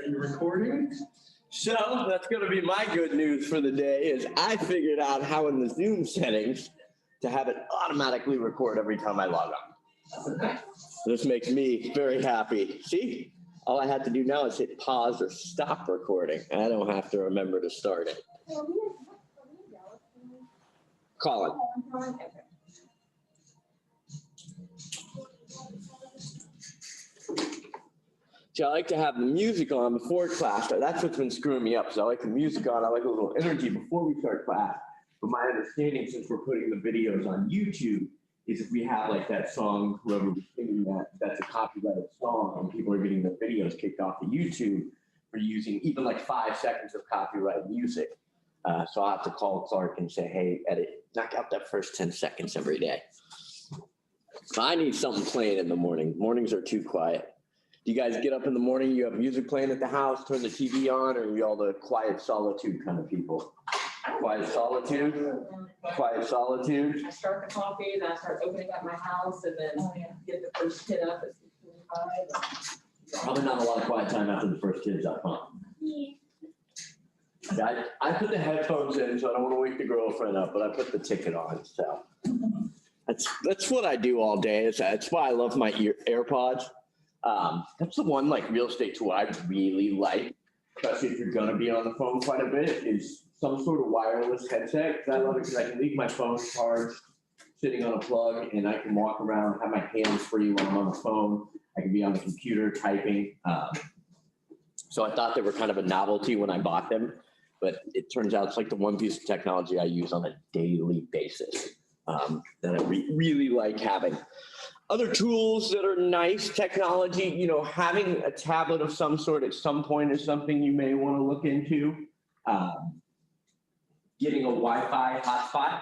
You're recording? So that's going to be my good news for the day is I figured out how in the Zoom settings to have it automatically record every time I log on. This makes me very happy. See, all I have to do now is hit pause or stop recording. I don't have to remember to start it. Colin. See, I like to have the music on before class. That's what's been screwing me up. So I like the music on. I like a little energy before we start class. But my understanding, since we're putting the videos on YouTube, is if we have like that song, whoever was singing that's a copyrighted song, and people are getting the videos kicked off of YouTube for using even like 5 seconds of copyrighted music. So I'll have to call Clark and say, hey, edit, knock out that first 10 seconds every day. So I need something playing in the morning. Mornings are too quiet. Do you guys get up in the morning, you have music playing at the house, turn the TV on, or are you all the quiet solitude kind of people? Quiet solitude? Quiet solitude? I start the coffee, then I start opening up my house, and then get the first kid up at 6:25. Probably not a lot of quiet time after the first kid's up, huh? Yeah, I put the headphones in, so I don't want to wake the girlfriend up, but I put the ticket on, so. That's what I do all day. That's why I love my AirPods. That's the one like real estate tool I really like, especially if you're going to be on the phone quite a bit, is some sort of wireless headset. I love it because I can leave my phone charged, sitting on a plug, and I can walk around, have my hands free when I'm on the phone. I can be on the computer typing. So I thought they were kind of a novelty when I bought them, but it turns out it's like the one piece of technology I use on a daily basis that I really like having. Other tools that are nice technology, you know, having a tablet of some sort at some point is something you may want to look into. Getting a Wi-Fi hotspot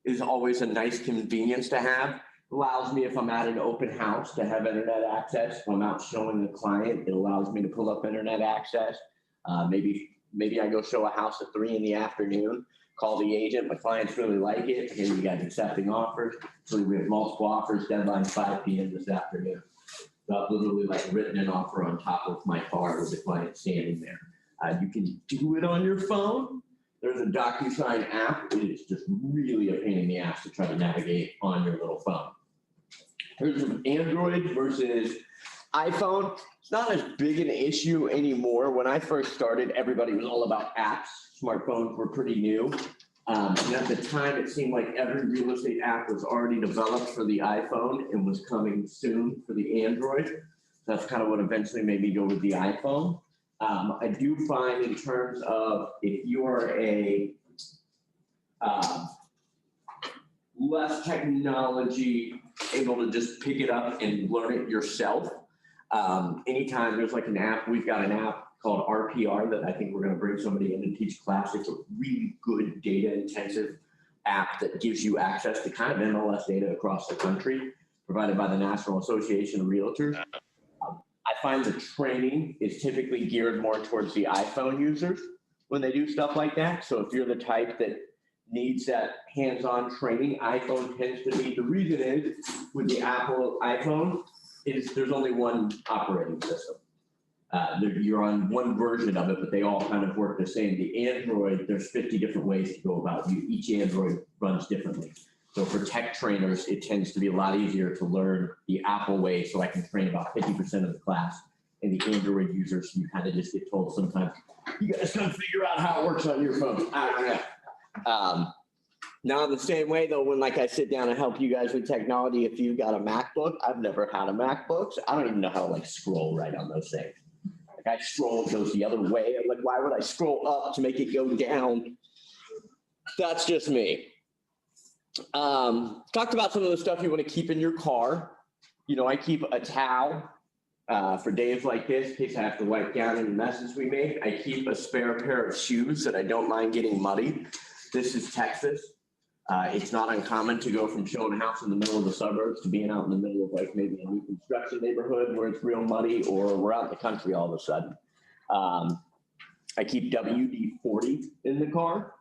is always a nice convenience to have. Allows me, if I'm at an open house, to have internet access. If I'm out showing the client, it allows me to pull up internet access. Maybe I go show a house at 3 in the afternoon, call the agent, my clients really like it, and you guys accepting offers. So we have multiple offers, deadline 5 p.m. this afternoon. So I've literally like written an offer on top of my card with the client standing there. You can do it on your phone. There's a DocuSign app. It is just really a pain in the ass to try to navigate on your little phone. In terms of Android versus iPhone, it's not as big an issue anymore. When I first started, everybody was all about apps. Smartphones were pretty new. And at the time, it seemed like every real estate app was already developed for the iPhone and was coming soon for the Android. So that's kind of what eventually made me go with the iPhone. I do find in terms of if you are a less technology able to just pick it up and learn it yourself, anytime there's like an app, we've got an app called RPR that I think we're going to bring somebody in and teach class. It's a really good data intensive app that gives you access to kind of MLS data across the country provided by the National Association of Realtors. I find the training is typically geared more towards the iPhone users when they do stuff like that. So if you're the type that needs that hands-on training, iPhone tends to be. The reason is with the Apple iPhone is there's only one operating system. You're on one version of it, but they all kind of work the same. The Android, there's 50 different ways to go about it. Each Android runs differently. So for tech trainers, it tends to be a lot easier to learn the Apple way, so I can train about 50% of the class. And the Android users, you kind of just get told sometimes, you guys gotta figure out how it works on your phone. Now, in the same way, though, when like I sit down and help you guys with technology, if you've got a MacBook, I've never had a MacBook, so I don't even know how to like scroll right on those things. Like I scroll, it goes the other way. I'm like, why would I scroll up to make it go down? That's just me. Talked about some of the stuff you want to keep in your car. You know, I keep a towel for days like this, in case I have to wipe down any messes we make. I keep a spare pair of shoes that I don't mind getting muddy. This is Texas. It's not uncommon to go from showing a house in the middle of the suburbs to being out in the middle of like maybe a new construction neighborhood where it's real muddy, or we're out in the country all of a sudden. I keep WD-40 in the car.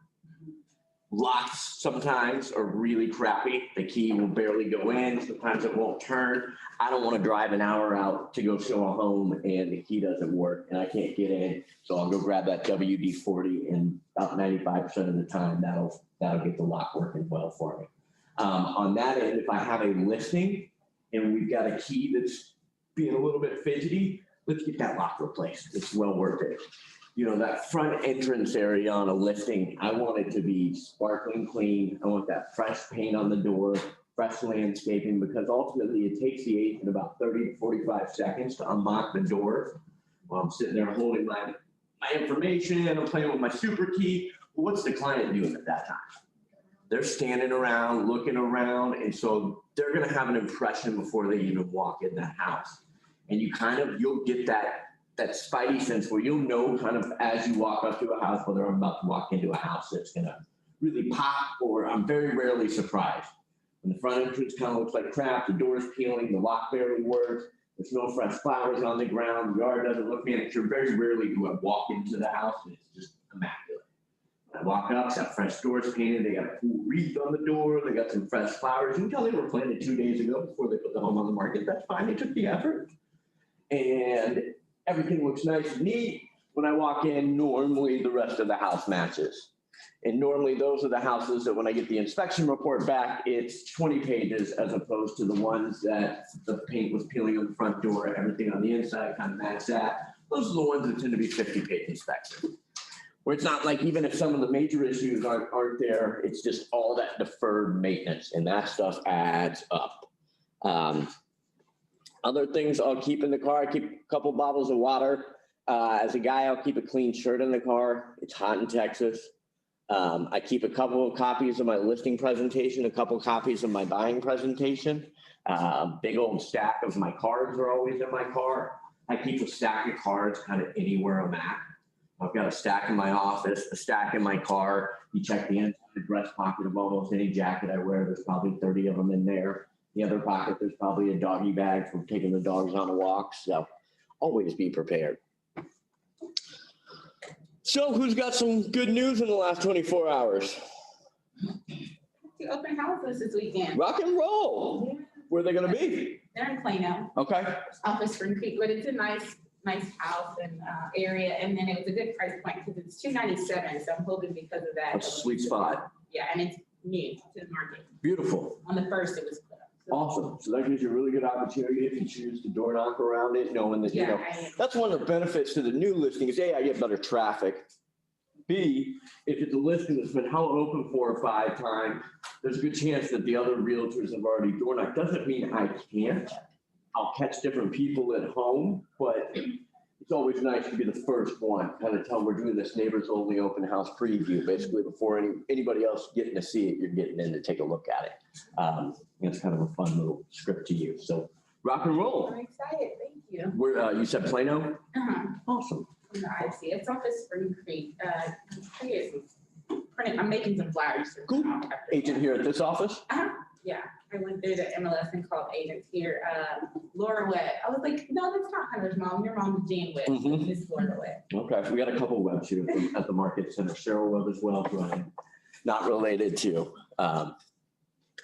Locks sometimes are really crappy. The key will barely go in. Sometimes it won't turn. I don't want to drive an hour out to go show a home and the key doesn't work and I can't get in. So I'll go grab that WD-40 and about 95% of the time that'll get the lock working well for me. On that end, if I have a listing and we've got a key that's being a little bit fidgety, let's get that lock replaced. It's well worth it. You know, that front entrance area on a listing, I want it to be sparkling clean. I want that fresh paint on the door, fresh landscaping, because ultimately it takes the agent about 30 to 45 seconds to unlock the door while I'm sitting there holding my information and I'm playing with my super key. Well, what's the client doing at that time? They're standing around, looking around, and so they're gonna have an impression before they even walk in the house. And you'll get that spidey sense where you'll know kind of as you walk up to a house, whether I'm about to walk into a house that's gonna really pop, or I'm very rarely surprised. When the front entrance kind of looks like crap, the door's peeling, the lock barely works, there's no fresh flowers on the ground, the yard doesn't look manicured. Very rarely do I walk into the house and it's just immaculate. When I walk up, got fresh doors painted, they got a cool wreath on the door, they got some fresh flowers. You can tell they were planted 2 days ago before they put the home on the market. That's fine, they took the effort. And everything looks nice and neat. When I walk in, normally the rest of the house matches. And normally those are the houses that when I get the inspection report back, it's 20 pages as opposed to the ones that the paint was peeling on the front door, everything on the inside kind of matched that. Those are the ones that tend to be 50-page inspections. Where it's not like even if some of the major issues aren't there, it's just all that deferred maintenance and that stuff adds up. Other things I'll keep in the car, I keep a couple bottles of water. As a guy, I'll keep a clean shirt in the car. It's hot in Texas. I keep a couple of copies of my listing presentation, a couple of copies of my buying presentation. Big old stack of my cards are always in my car. I keep a stack of cards kind of anywhere I'm at. I've got a stack in my office, a stack in my car. You check the inside breast pocket of almost any jacket I wear, there's probably 30 of them in there. The other pocket, there's probably a doggy bag for taking the dogs on a walk. So always be prepared. So who's got some good news in the last 24 hours? The open houses this weekend. Rock and roll. Yeah. Where are they going to be? They're in Plano, Okay. off of Spring Creek, but it's a nice house and area. And then it was a good price point because it's $297. So I'm hoping because of that. That's a sweet spot. Yeah, and it's new to the market. Beautiful. On the first, it was put up. So, Awesome. So that gives you a really good opportunity if you choose to door knock around it, knowing that, you know, that's one of the benefits to the new listings. A, I get better traffic. B, if it's a listing that's been held open 4 or 5 times, there's a good chance that the other realtors have already door knocked. Doesn't mean I can't. I'll catch different people at home, but it's always nice to be the first one. Kind of tell them we're doing this neighbors only open house preview, basically before anybody else getting to see it, you're getting in to take a look at it. It's kind of a fun little script to use. So rock and roll. I'm excited. Thank you. Where you said Plano? Awesome. No, I see. It's off of Spring Creek. I'm making some flyers. Cool. Agent here at this office? Yeah, I went through the MLS and called agents here. Laura Webb. I was like, no, that's not Hunter's mom. Your mom is Jane Webb. Mhm. This is Laura Webb. Okay, we got a couple Webbs here at the Market Center. Cheryl Webb as well, who I'm not related to.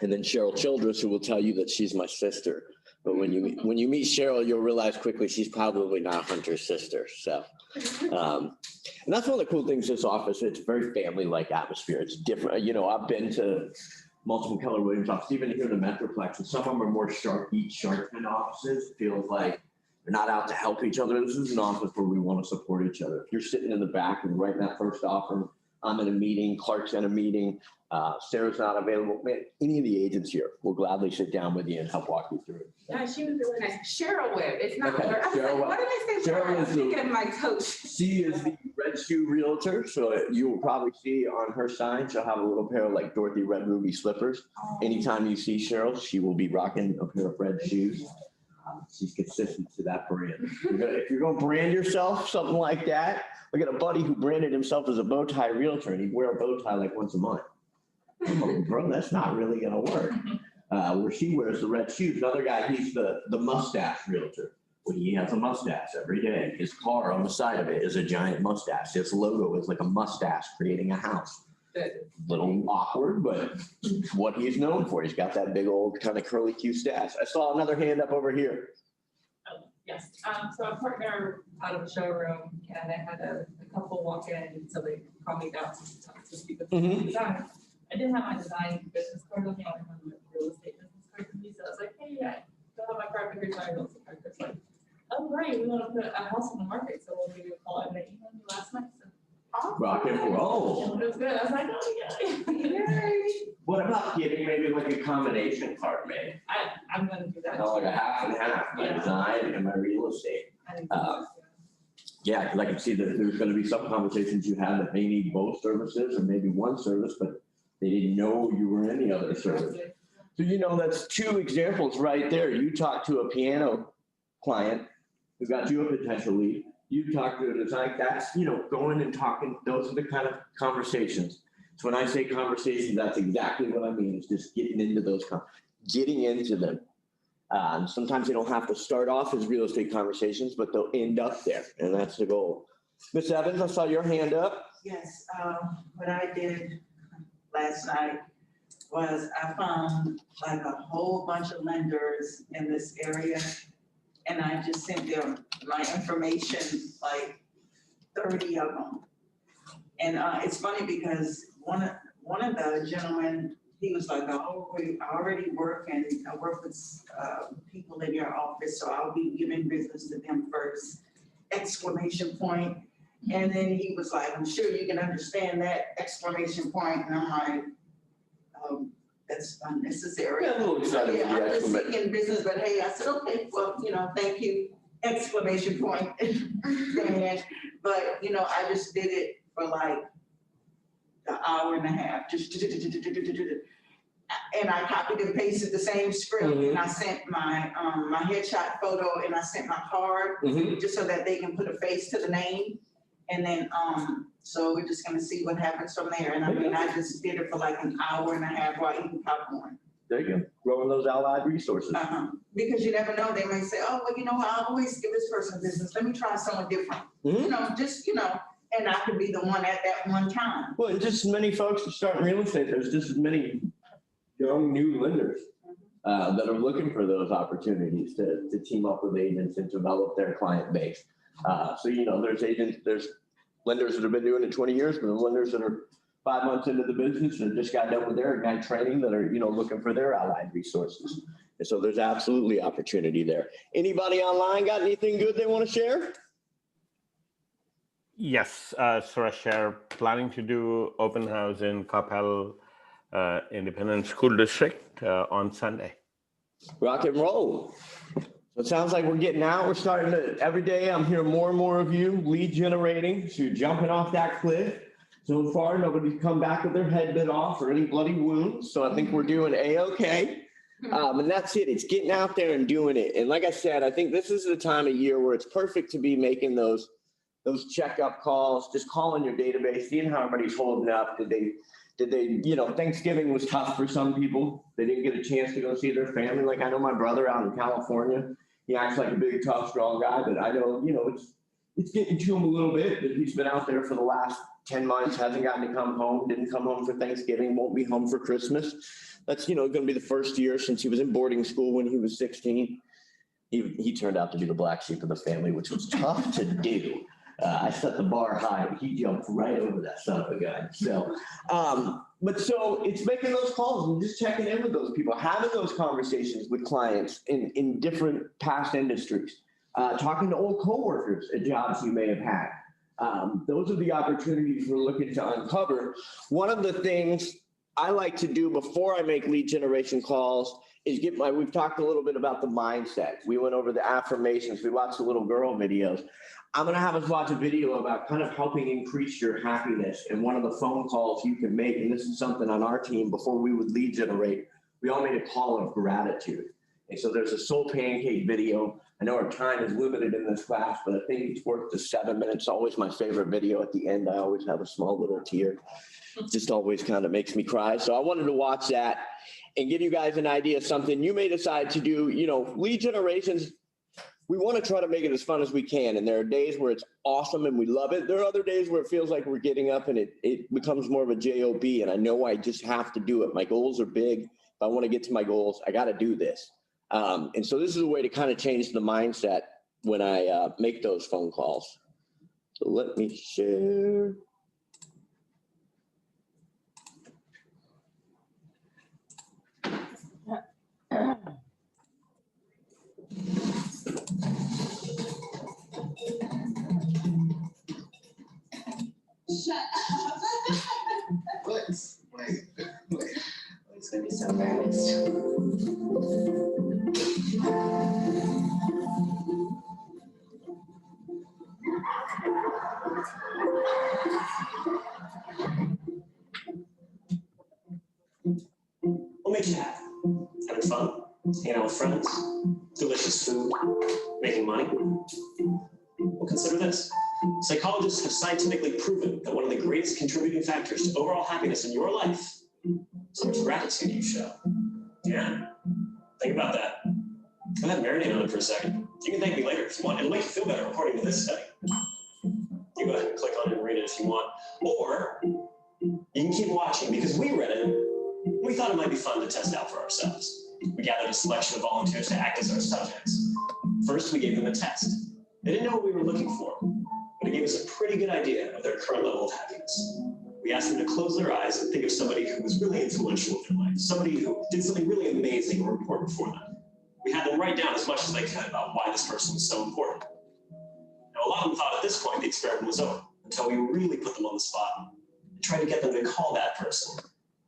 And then Cheryl Childress, who will tell you that she's my sister. But when you meet Cheryl, you'll realize quickly she's probably not Hunter's sister. So, and that's one of the cool things this office. It's a very family-like atmosphere. It's different. You know, I've been to multiple Keller Williams offices, even here in the Metroplex, and some of them are more sharp kind of offices. It feels like they're not out to help each other. This is an office where we want to support each other. If you're sitting in the back and writing that first offer, I'm in a meeting, Clark's in a meeting, Sarah's not available, man, any of the agents here will gladly sit down with you and help walk you through it. Yeah, she was really nice. Cheryl Webb. It's not Okay, Laura. I was Cheryl like, Webb. what did I say? Cheryl I'm is the- thinking of my coach. She is the Red Shoe Realtor, so you will probably see on her sign, she'll have a little pair of like Dorothy Red Ruby slippers. Anytime you see Cheryl, she will be rocking a pair of red shoes. She's consistent to that brand. If you're going to brand yourself, something like that, I got a buddy who branded himself as a bow tie realtor, and he'd wear a bow tie like once a month. I'm like, bro, that's not really going to work. Where she wears the red shoes. Another guy, he's the mustache realtor. Well, he has a mustache every day. His car on the side of it is a giant mustache. His logo is like a mustache creating a house. Good. Little awkward, but it's what he's known for. He's got that big old kind of curly Q stash. I saw another hand up over here. Yes, so I partner out of a showroom and I had a couple walk in, so they called me down to speak with Mhm. the design. I didn't have my design business card with me, I only had my real estate business card with me, so I was like, hey, I don't have my card, but here's my real estate card. It's like, oh, great, we want to put a house on the market, so we'll give you a call. And they emailed me last night, so. Rock and roll. It was good, I was like, oh, yeah. What about getting maybe like a combination card made? I'm gonna do that. You know, like a half and half, my Yeah. design and my real estate. I think that's- Yeah, because I can see that there's gonna be some conversations you had that may need both services or maybe one service, but they didn't know you were in the other service. So you know, that's two examples right there. You talked to a piano client who got you a potential lead. You talked to a design, that's, you know, going and talking, those are the kind of conversations. So when I say conversations, that's exactly what I mean, is just getting into those, getting into them. Sometimes they don't have to start off as real estate conversations, but they'll end up there, and that's the goal. Ms. Evans, I saw your hand up. Yes, what I did last night was I found like a whole bunch of lenders in this area. And I just sent them my information, like 30 of them. And it's funny because one of the gentlemen, he was like, oh, I already work and I work with people in your office, so I'll be giving business to them first, exclamation point. And then he was like, I'm sure you can understand that, exclamation point. And I'm like, that's unnecessary. Yeah, a little excited with Yeah, the I'm just exclamation. seeking business, but hey, I said, okay, well, thank you, exclamation point. But, I just did it for like an hour and a half, just. And I copied and pasted the same script and I sent my headshot photo and I sent my card Mhm. just so that they can put a face to the name. And then, so we're just gonna see what happens from there. And I mean, I just did it for like an hour and a half while eating popcorn. There you go, growing those allied resources. Because you never know, they may say, oh, well, I always give this person business. Let me try someone different. Mhm. And I could be the one at that one time. Well, and just as many folks who start in real estate, there's just as many young new lenders that are looking for those opportunities to team up with agents and develop their client base. So, there's agents, there's lenders that have been doing it 20 years, but there's lenders that are 5 months into the business and just got done with their Ignite training that are, looking for their allied resources. And so there's absolutely opportunity there. Anybody online got anything good they want to share? Yes, Suresh, planning to do open house in Capel Independent School District on Sunday. Rock and roll. So it sounds like we're getting out. We're starting to, every day I'm hearing more and more of you lead generating. So you're jumping off that cliff. So far, nobody's come back with their head bit off or any bloody wounds. So I think we're doing A-okay. And that's it. It's getting out there and doing it. And like I said, I think this is the time of year where it's perfect to be making those checkup calls, just calling your database, seeing how everybody's holding up. Did they, Thanksgiving was tough for some people. They didn't get a chance to go see their family. Like I know my brother out in California, he acts like a big, tough, strong guy, but I know, it's getting to him a little bit, but he's been out there for the last 10 months, hasn't gotten to come home, didn't come home for Thanksgiving, won't be home for Christmas. That's, going to be the first year since he was in boarding school when he was 16. He turned out to be the black sheep of the family, which was tough to do. I set the bar high, but he jumped right over that son of a gun. So, so it's making those calls and just checking in with those people, having those conversations with clients in different past industries, talking to old coworkers at jobs you may have had. Those are the opportunities we're looking to uncover. One of the things I like to do before I make lead generation calls is we've talked a little bit about the mindset. We went over the affirmations. We watched the little girl videos. I'm going to have us watch a video about kind of helping increase your happiness. And one of the phone calls you can make, and this is something on our team before we would lead generate, we all made a call of gratitude. And so there's a Soul Pancake video. I know our time is limited in this class, but I think it's worth the 7 minutes. Always my favorite video. At the end, I always have a small little tear. Just always kind of makes me cry. So I wanted to watch that and give you guys an idea of something you may decide to do. Lead generations, we want to try to make it as fun as we can. And there are days where it's awesome and we love it. There are other days where it feels like we're getting up and it becomes more of a job. And I know I just have to do it. My goals are big. If I want to get to my goals, I got to do this. And so this is a way to kind of change the mindset when I make those phone calls. So let me share. Shut up. Wait. It's gonna be so embarrassed. What makes you happy? Having fun? Hanging out with friends? Delicious food? Making money? Well, consider this. Psychologists have scientifically proven that one of the greatest contributing factors to overall happiness in your life is how much gratitude you show. Yeah? Think about that. Go ahead and marinate on it for a second. You can thank me later if you want. It'll make you feel better according to this study. You go ahead and click on it and read it if you want. Or you can keep watching because we read it. We thought it might be fun to test out for ourselves. We gathered a selection of volunteers to act as our subjects. First, we gave them a test. They didn't know what we were looking for, but it gave us a pretty good idea of their current level of happiness. We asked them to close their eyes and think of somebody who was really influential in their life, somebody who did something really amazing or important for them. We had them write down as much as they could about why this person was so important. Now, a lot of them thought at this point the experiment was over, until we really put them on the spot and tried to get them to call that person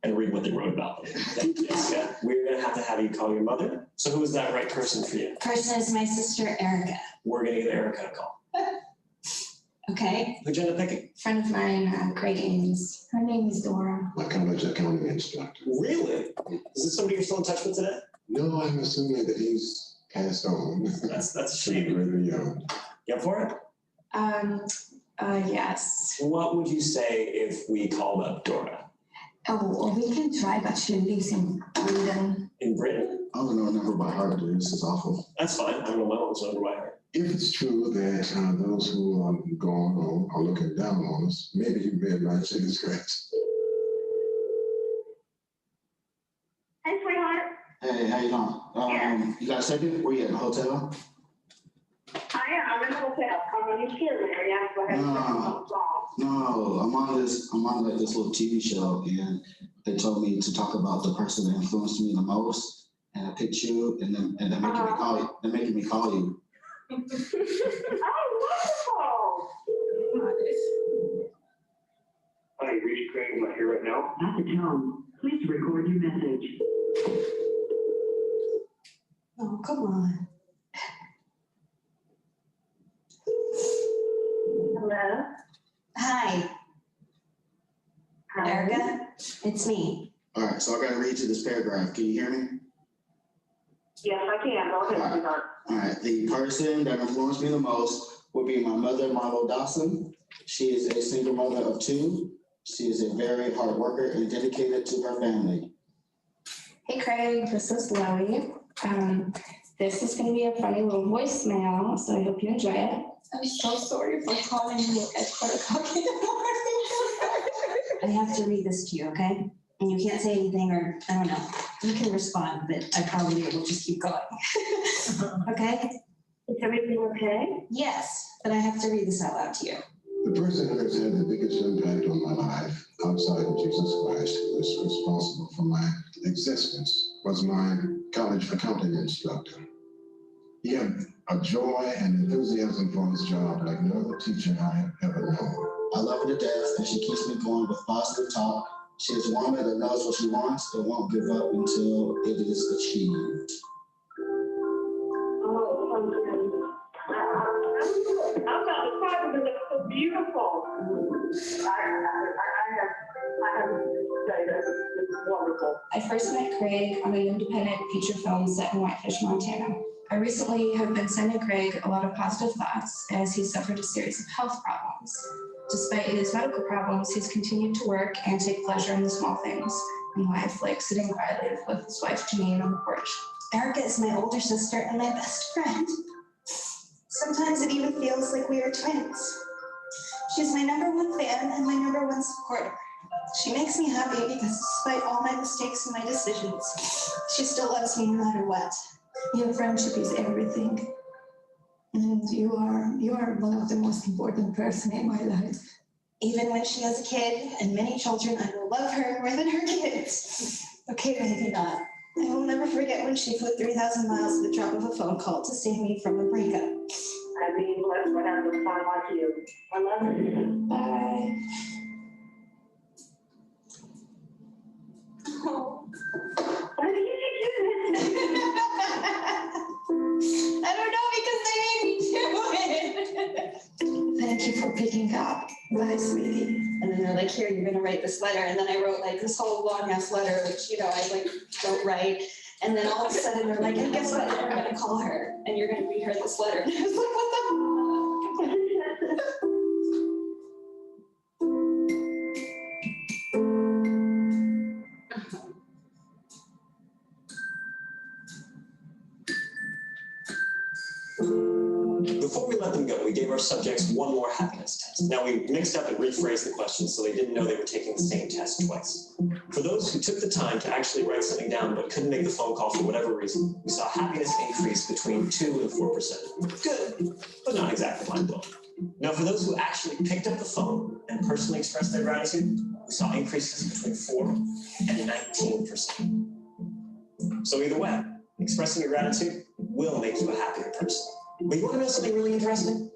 and read what they wrote about them. Jessica, we're gonna have you call your mother. So who is that right person for you? Person is my sister, Erica. We're gonna give Erica a call. Okay. Who'd you end up picking? Friend of mine, Craig Ames. Her name is Dora. My college accounting instructor. Really? Is this somebody you're still in touch with today? No, I'm assuming that he's passed on. That's a shame. Really young. You up for it? Yes. What would you say if we called up Dora? Oh, we can try, but she lives in London. In Britain? I don't know a number by heart, dude. This is awful. That's fine. I don't know my one's number by heart. If it's true that those who are gone on are looking down on us, maybe you may not say this correct. Hey, sweetheart. Hey, how you doing? You got a second? Where you at, the hotel? I am. I'm in the hotel. I'm in here, Mary. I'm going to have to No, I'm on like this little TV show, and they told me to talk about the person that influenced me the most, and I picked you, and they're making me call you. They're making me call you. Oh, wonderful. Hi, you reached Craig. I'm not here right now. At the tone, please record your message. Oh, come on. Hello. Hi, Hi. Erica. It's me. All right, so I gotta read you this paragraph. Can you hear me? Yes, I can. Go ahead, sweetheart. All right, the person that influenced me the most would be my mother, Marlo Dawson. She is a single mother of two. She is a very hard worker and dedicated to her family. Hey, Craig. This is Chloe. This is going to be a funny little voicemail, so I hope you enjoy it. I'm so sorry for calling you at 4:00 in the morning. I have to read this to you, okay? And you can't say anything, or I don't know. You can respond, but I probably will just keep going. Okay? Is everything okay? Yes, but I have to read this out loud to you. The person who has had the biggest impact on my life outside of Jesus Christ, who is responsible for my existence, was my college accounting instructor. He had a joy and enthusiasm for his job like no other teacher I have ever known. I love her to death, and she keeps me going with positive talk. She is a woman that knows what she wants and won't give up until it is achieved. Oh, I'm about to cry because it's so beautiful. I have to say that it's wonderful. I first met Craig on an independent feature film set in Whitefish, Montana. I recently have been sending Craig a lot of positive thoughts as he suffered a series of health problems. Despite his medical problems, he's continued to work and take pleasure in the small things in life, like sitting quietly with his wife Janine on the porch. Erica is my older sister and my best friend. Sometimes it even feels like we are twins. She's my #1 fan and my #1 supporter. She makes me happy because despite all my mistakes and my decisions, she still loves me no matter what. Your friendship is everything. And you are one of the most important person in my life. Even when she has a kid and many children, I will love her more than her kids. Okay, maybe not. I will never forget when she flew 3,000 miles at the drop of a phone call to save me from a breakup. I've been blessed to have a son like you. I love you. Bye. Why did you do this? I don't know because they made me do it. Thank you for picking up. Bye, sweetie. And then they're like, here, you're gonna write this letter. And then I wrote like this whole long ass letter, which, I like don't write. And then all of a sudden they're like, and guess what? We're gonna call her and you're gonna read her this letter. And I was like, what the? Before we let them go, we gave our subjects one more happiness test. Now, we mixed up and rephrased the questions so they didn't know they were taking the same test twice. For those who took the time to actually write something down but couldn't make the phone call for whatever reason, we saw happiness increase between 2 and 4%. Good, but not exactly mind-blowing. Now, for those who actually picked up the phone and personally expressed their gratitude, we saw increases between 4 and 19%. So either way, expressing your gratitude will make you a happier person. But you want to know something really interesting?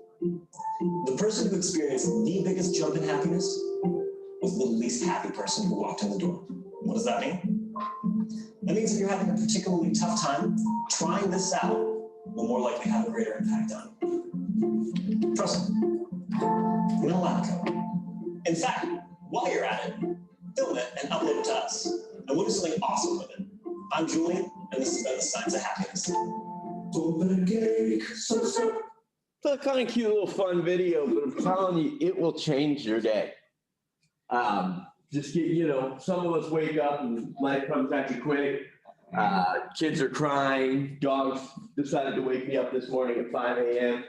The person who experienced the biggest jump in happiness was the least happy person who walked in the door. What does that mean? That means if you're having a particularly tough time, trying this out will more likely have a greater impact on you. Trust me, we're not allowed to code. In fact, while you're at it, film it and upload it to us. And we'll do something awesome with it. I'm Julian, and this has been the Signs of Happiness. It's a kind of cute little fun video, but I'm telling you, it will change your day. Just get, some of us wake up and life comes at you quick. Kids are crying. Dogs decided to wake me up this morning at 5 a.m.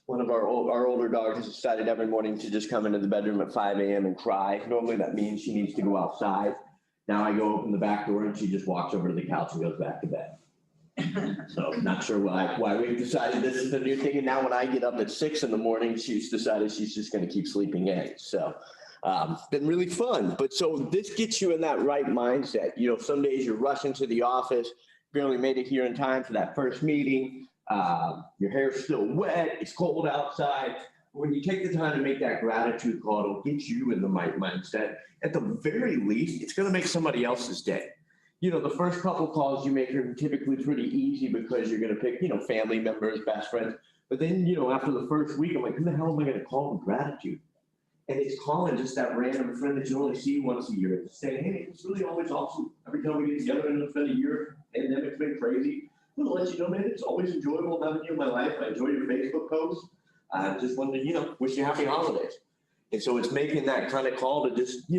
One of our older dogs has decided every morning to just come into the bedroom at 5 a.m. and cry. Normally that means she needs to go outside. Now I go open the back door and she just walks over to the couch and goes back to bed. So not sure why we've decided this is the new thing. And now when I get up at 6 in the morning, she's decided she's just going to keep sleeping in. So been really fun. But so this gets you in that right mindset. Some days you're rushing to the office, barely made it here in time for that first meeting. Your hair's still wet. It's cold outside. When you take the time to make that gratitude call, it'll get you in the right mindset. At the very least, it's going to make somebody else's day. The first couple calls you make are typically pretty easy because you're going to pick, family members, best friends. But then, after the first week, I'm like, who the hell am I going to call with gratitude? And it's calling just that random friend that you only see once a year. Just saying, hey, it's really always awesome. Every time we get together and it's been a year, pandemic's been crazy. I'm going to let you know, man, it's always enjoyable having you in my life. I enjoy your Facebook posts. I just wanted to, wish you happy holidays. And so it's making that kind of call to just,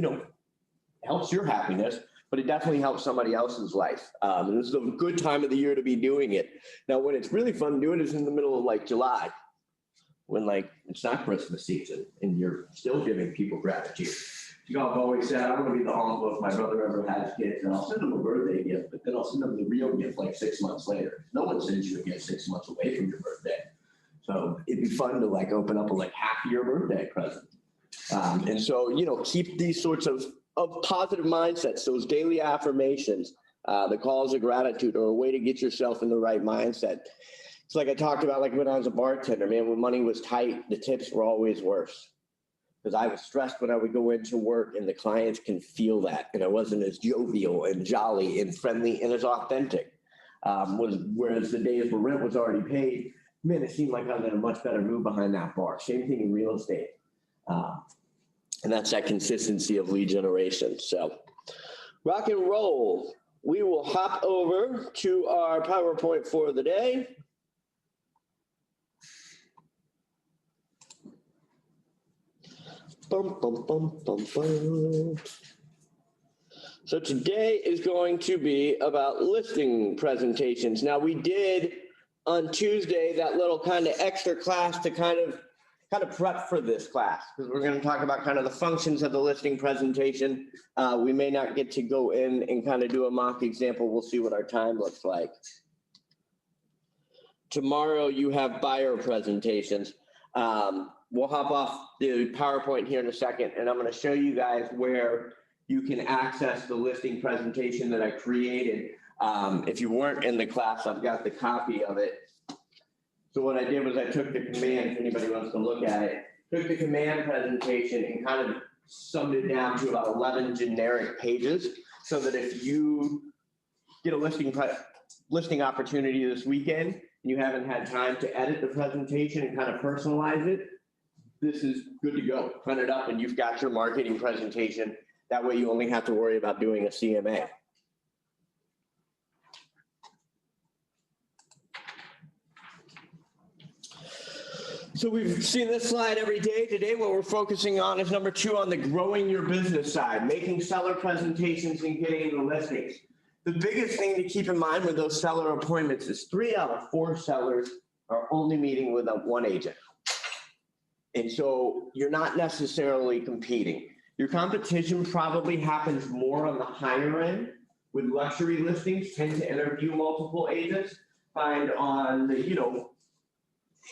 helps your happiness, but it definitely helps somebody else's life. And this is a good time of the year to be doing it. Now, when it's really fun doing it is in the middle of July, when it's not Christmas season and you're still giving people gratitude. I've always said, I'm going to be the uncle if my brother ever has kids, and I'll send them a birthday gift, but then I'll send them the real gift 6 months later. No one sends you a gift 6 months away from your birthday. So it'd be fun to open up a half year birthday present. And so, keep these sorts of positive mindsets, those daily affirmations, the calls of gratitude are a way to get yourself in the right mindset. It's like I talked about, when I was a bartender, man, when money was tight, the tips were always worse. Because I was stressed when I would go into work and the clients can feel that. And I wasn't as jovial and jolly and friendly and as authentic. Whereas the days where rent was already paid, man, it seemed like I was in a much better mood behind that bar. Same thing in real estate. And that's that consistency of lead generation. So rock and roll. We will hop over to our PowerPoint for the day. Bum, bum, bum, bum, bum. So today is going to be about listing presentations. Now we did on Tuesday that little kind of extra class to kind of prep for this class, because we're going to talk about kind of the functions of the listing presentation. We may not get to go in and kind of do a mock example. We'll see what our time looks like. Tomorrow you have buyer presentations. We'll hop off the PowerPoint here in a second, and I'm going to show you guys where you can access the listing presentation that I created. If you weren't in the class, I've got the copy of it. So what I did was I took the command, if anybody wants to look at it, took the command presentation and kind of summed it down to about 11 generic pages, so that if you get a listing opportunity this weekend and you haven't had time to edit the presentation and kind of personalize it, this is good to go. Print it up and you've got your marketing presentation. That way you only have to worry about doing a CMA. So we've seen this slide every day. Today, what we're focusing on is number 2 on the growing your business side, making seller presentations and getting the listings. The biggest thing to keep in mind with those seller appointments is 3 out of 4 sellers are only meeting with one agent. And so you're not necessarily competing. Your competition probably happens more on the higher end, with luxury listings tend to interview multiple agents, find on the,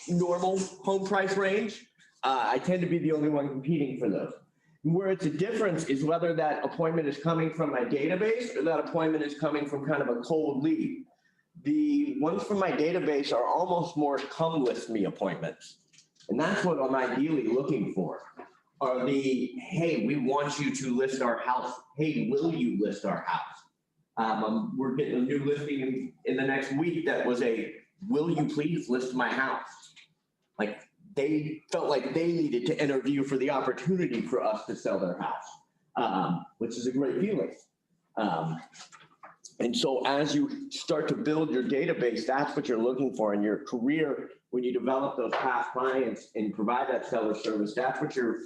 normal home price range. I tend to be the only one competing for those. Where it's a difference is whether that appointment is coming from my database or that appointment is coming from kind of a cold lead. The ones from my database are almost more come list me appointments. And that's what I'm ideally looking for, are the, hey, we want you to list our house. Hey, will you list our house? We're getting a new listing in the next week that was a, will you please list my house? Like, they felt like they needed to interview for the opportunity for us to sell their house, which is a great feeling. And so as you start to build your database, that's what you're looking for in your career. When you develop those past clients and provide that seller service, that's what your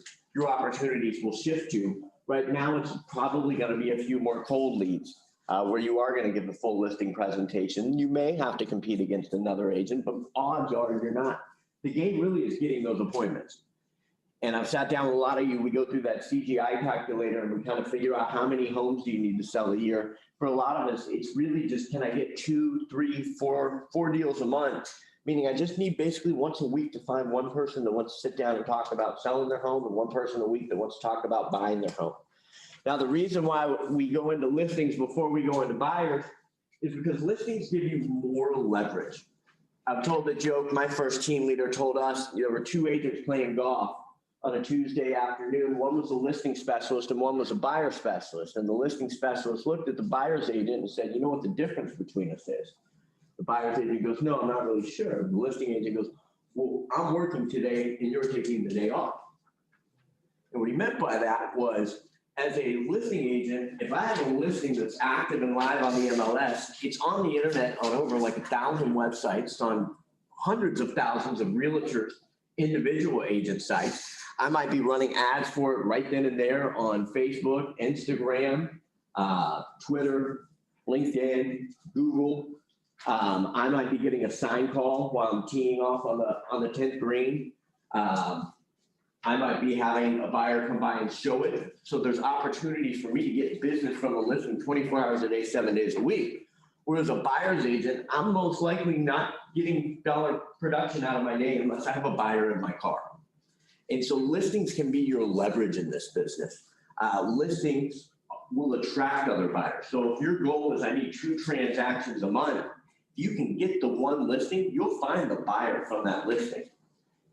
opportunities will shift to. Right now, it's probably going to be a few more cold leads where you are going to give the full listing presentation. You may have to compete against another agent, but odds are you're not. The game really is getting those appointments. And I've sat down with a lot of you, we go through that CGI calculator and we kind of figure out how many homes do you need to sell a year. For a lot of us, it's really just, can I get 2, 3, 4 deals a month? Meaning I just need basically once a week to find one person that wants to sit down and talk about selling their home and one person a week that wants to talk about buying their home. Now, the reason why we go into listings before we go into buyers is because listings give you more leverage. I've told the joke, my first team leader told us, there were 2 agents playing golf on a Tuesday afternoon. One was a listing specialist and one was a buyer specialist. And the listing specialist looked at the buyer's agent and said, you know what the difference between us is? The buyer's agent goes, no, I'm not really sure. The listing agent goes, well, I'm working today and you're taking the day off. And what he meant by that was, as a listing agent, if I have a listing that's active and live on the MLS, it's on the internet on over like 1,000 websites, on hundreds of thousands of realtors, individual agent sites. I might be running ads for it right then and there on Facebook, Instagram, Twitter, LinkedIn, Google. I might be getting a sign call while I'm teeing off on the 10th green. I might be having a buyer come by and show it. So there's opportunities for me to get business from a listing 24 hours a day, 7 days a week. Whereas a buyer's agent, I'm most likely not getting dollar production out of my day unless I have a buyer in my car. And so listings can be your leverage in this business. Listings will attract other buyers. So if your goal is I need 2 transactions a month, you can get the one listing, you'll find the buyer from that listing.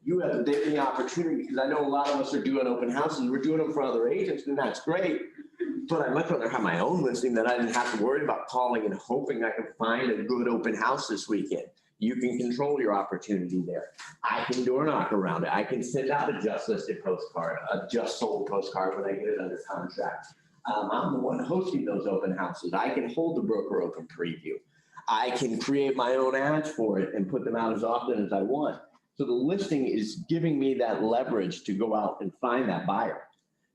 You have a daily opportunity, because I know a lot of us are doing open houses. We're doing them for other agents, and that's great. But I'd much rather have my own listing that I didn't have to worry about calling and hoping I could find a good open house this weekend. You can control your opportunity there. I can door knock around it. I can send out a just listed postcard, a just sold postcard when I get it under contract. I'm the one hosting those open houses. I can hold the broker open preview. I can create my own ads for it and put them out as often as I want. So the listing is giving me that leverage to go out and find that buyer.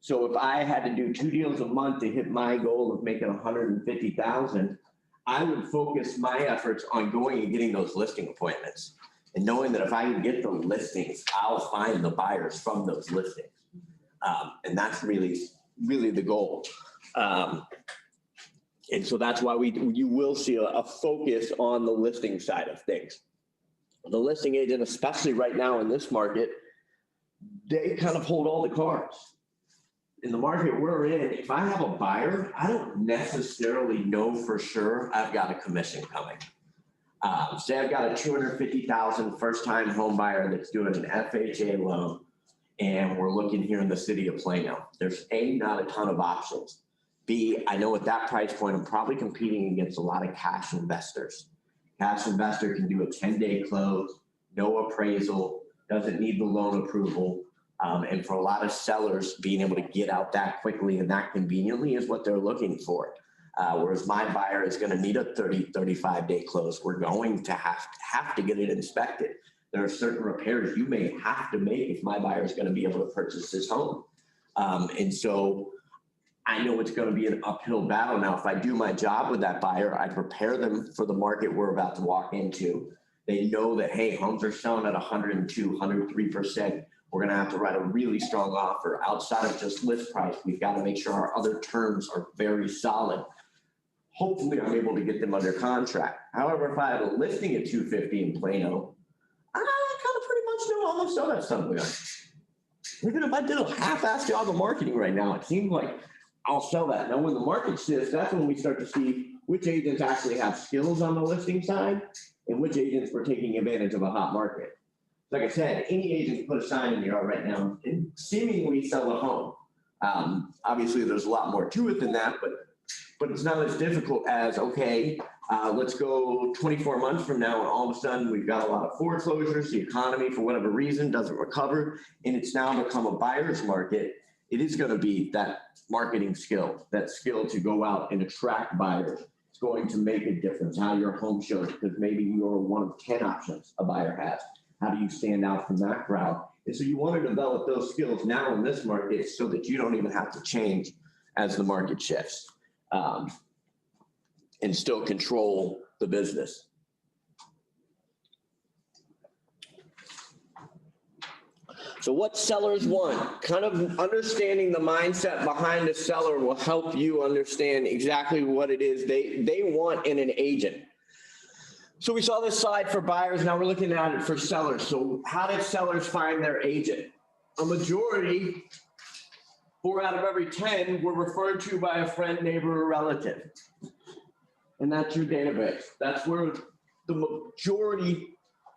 So if I had to do 2 deals a month to hit my goal of making $150,000, I would focus my efforts on going and getting those listing appointments and knowing that if I can get the listings, I'll find the buyers from those listings. And that's really, really the goal. And so that's why you will see a focus on the listing side of things. The listing agent, especially right now in this market, they kind of hold all the cards. In the market we're in, if I have a buyer, I don't necessarily know for sure I've got a commission coming. Say I've got a $250,000 first-time home buyer that's doing an FHA loan, and we're looking here in the city of Plano. There's A, not a ton of options. B, I know at that price point, I'm probably competing against a lot of cash investors. Cash investor can do a 10-day close, no appraisal, doesn't need the loan approval. And for a lot of sellers, being able to get out that quickly and that conveniently is what they're looking for. Whereas my buyer is going to need a 30, 35-day close. We're going to have to get it inspected. There are certain repairs you may have to make if my buyer is going to be able to purchase this home. And so I know it's going to be an uphill battle. Now, if I do my job with that buyer, I prepare them for the market we're about to walk into. They know that, hey, homes are selling at 102, 103%. We're going to have to write a really strong offer outside of just list price. We've got to make sure our other terms are very solid. Hopefully, I'm able to get them under contract. However, if I have a listing at 250 in Plano, I kind of pretty much know I'm going to sell that somewhere. Even if I did a half-assed job of marketing right now, it seems like I'll sell that. Now, when the market shifts, that's when we start to see which agents actually have skills on the listing side and which agents were taking advantage of a hot market. Like I said, any agent can put a sign in the yard right now and seemingly sell a home. Obviously, there's a lot more to it than that, but it's not as difficult as, okay, let's go 24 months from now, and all of a sudden we've got a lot of foreclosures, the economy, for whatever reason, doesn't recover, and it's now become a buyer's market. It is going to be that marketing skill, that skill to go out and attract buyers. It's going to make a difference how your home shows, because maybe you're one of 10 options a buyer has. How do you stand out from that crowd? And so you want to develop those skills now in this market so that you don't even have to change as the market shifts, and still control the business. So what sellers want, kind of understanding the mindset behind the seller will help you understand exactly what it is they want in an agent. So we saw this slide for buyers. Now we're looking at it for sellers. So how did sellers find their agent? A majority, 4 out of every 10, were referred to by a friend, neighbor, or relative. And that's your database. That's where the majority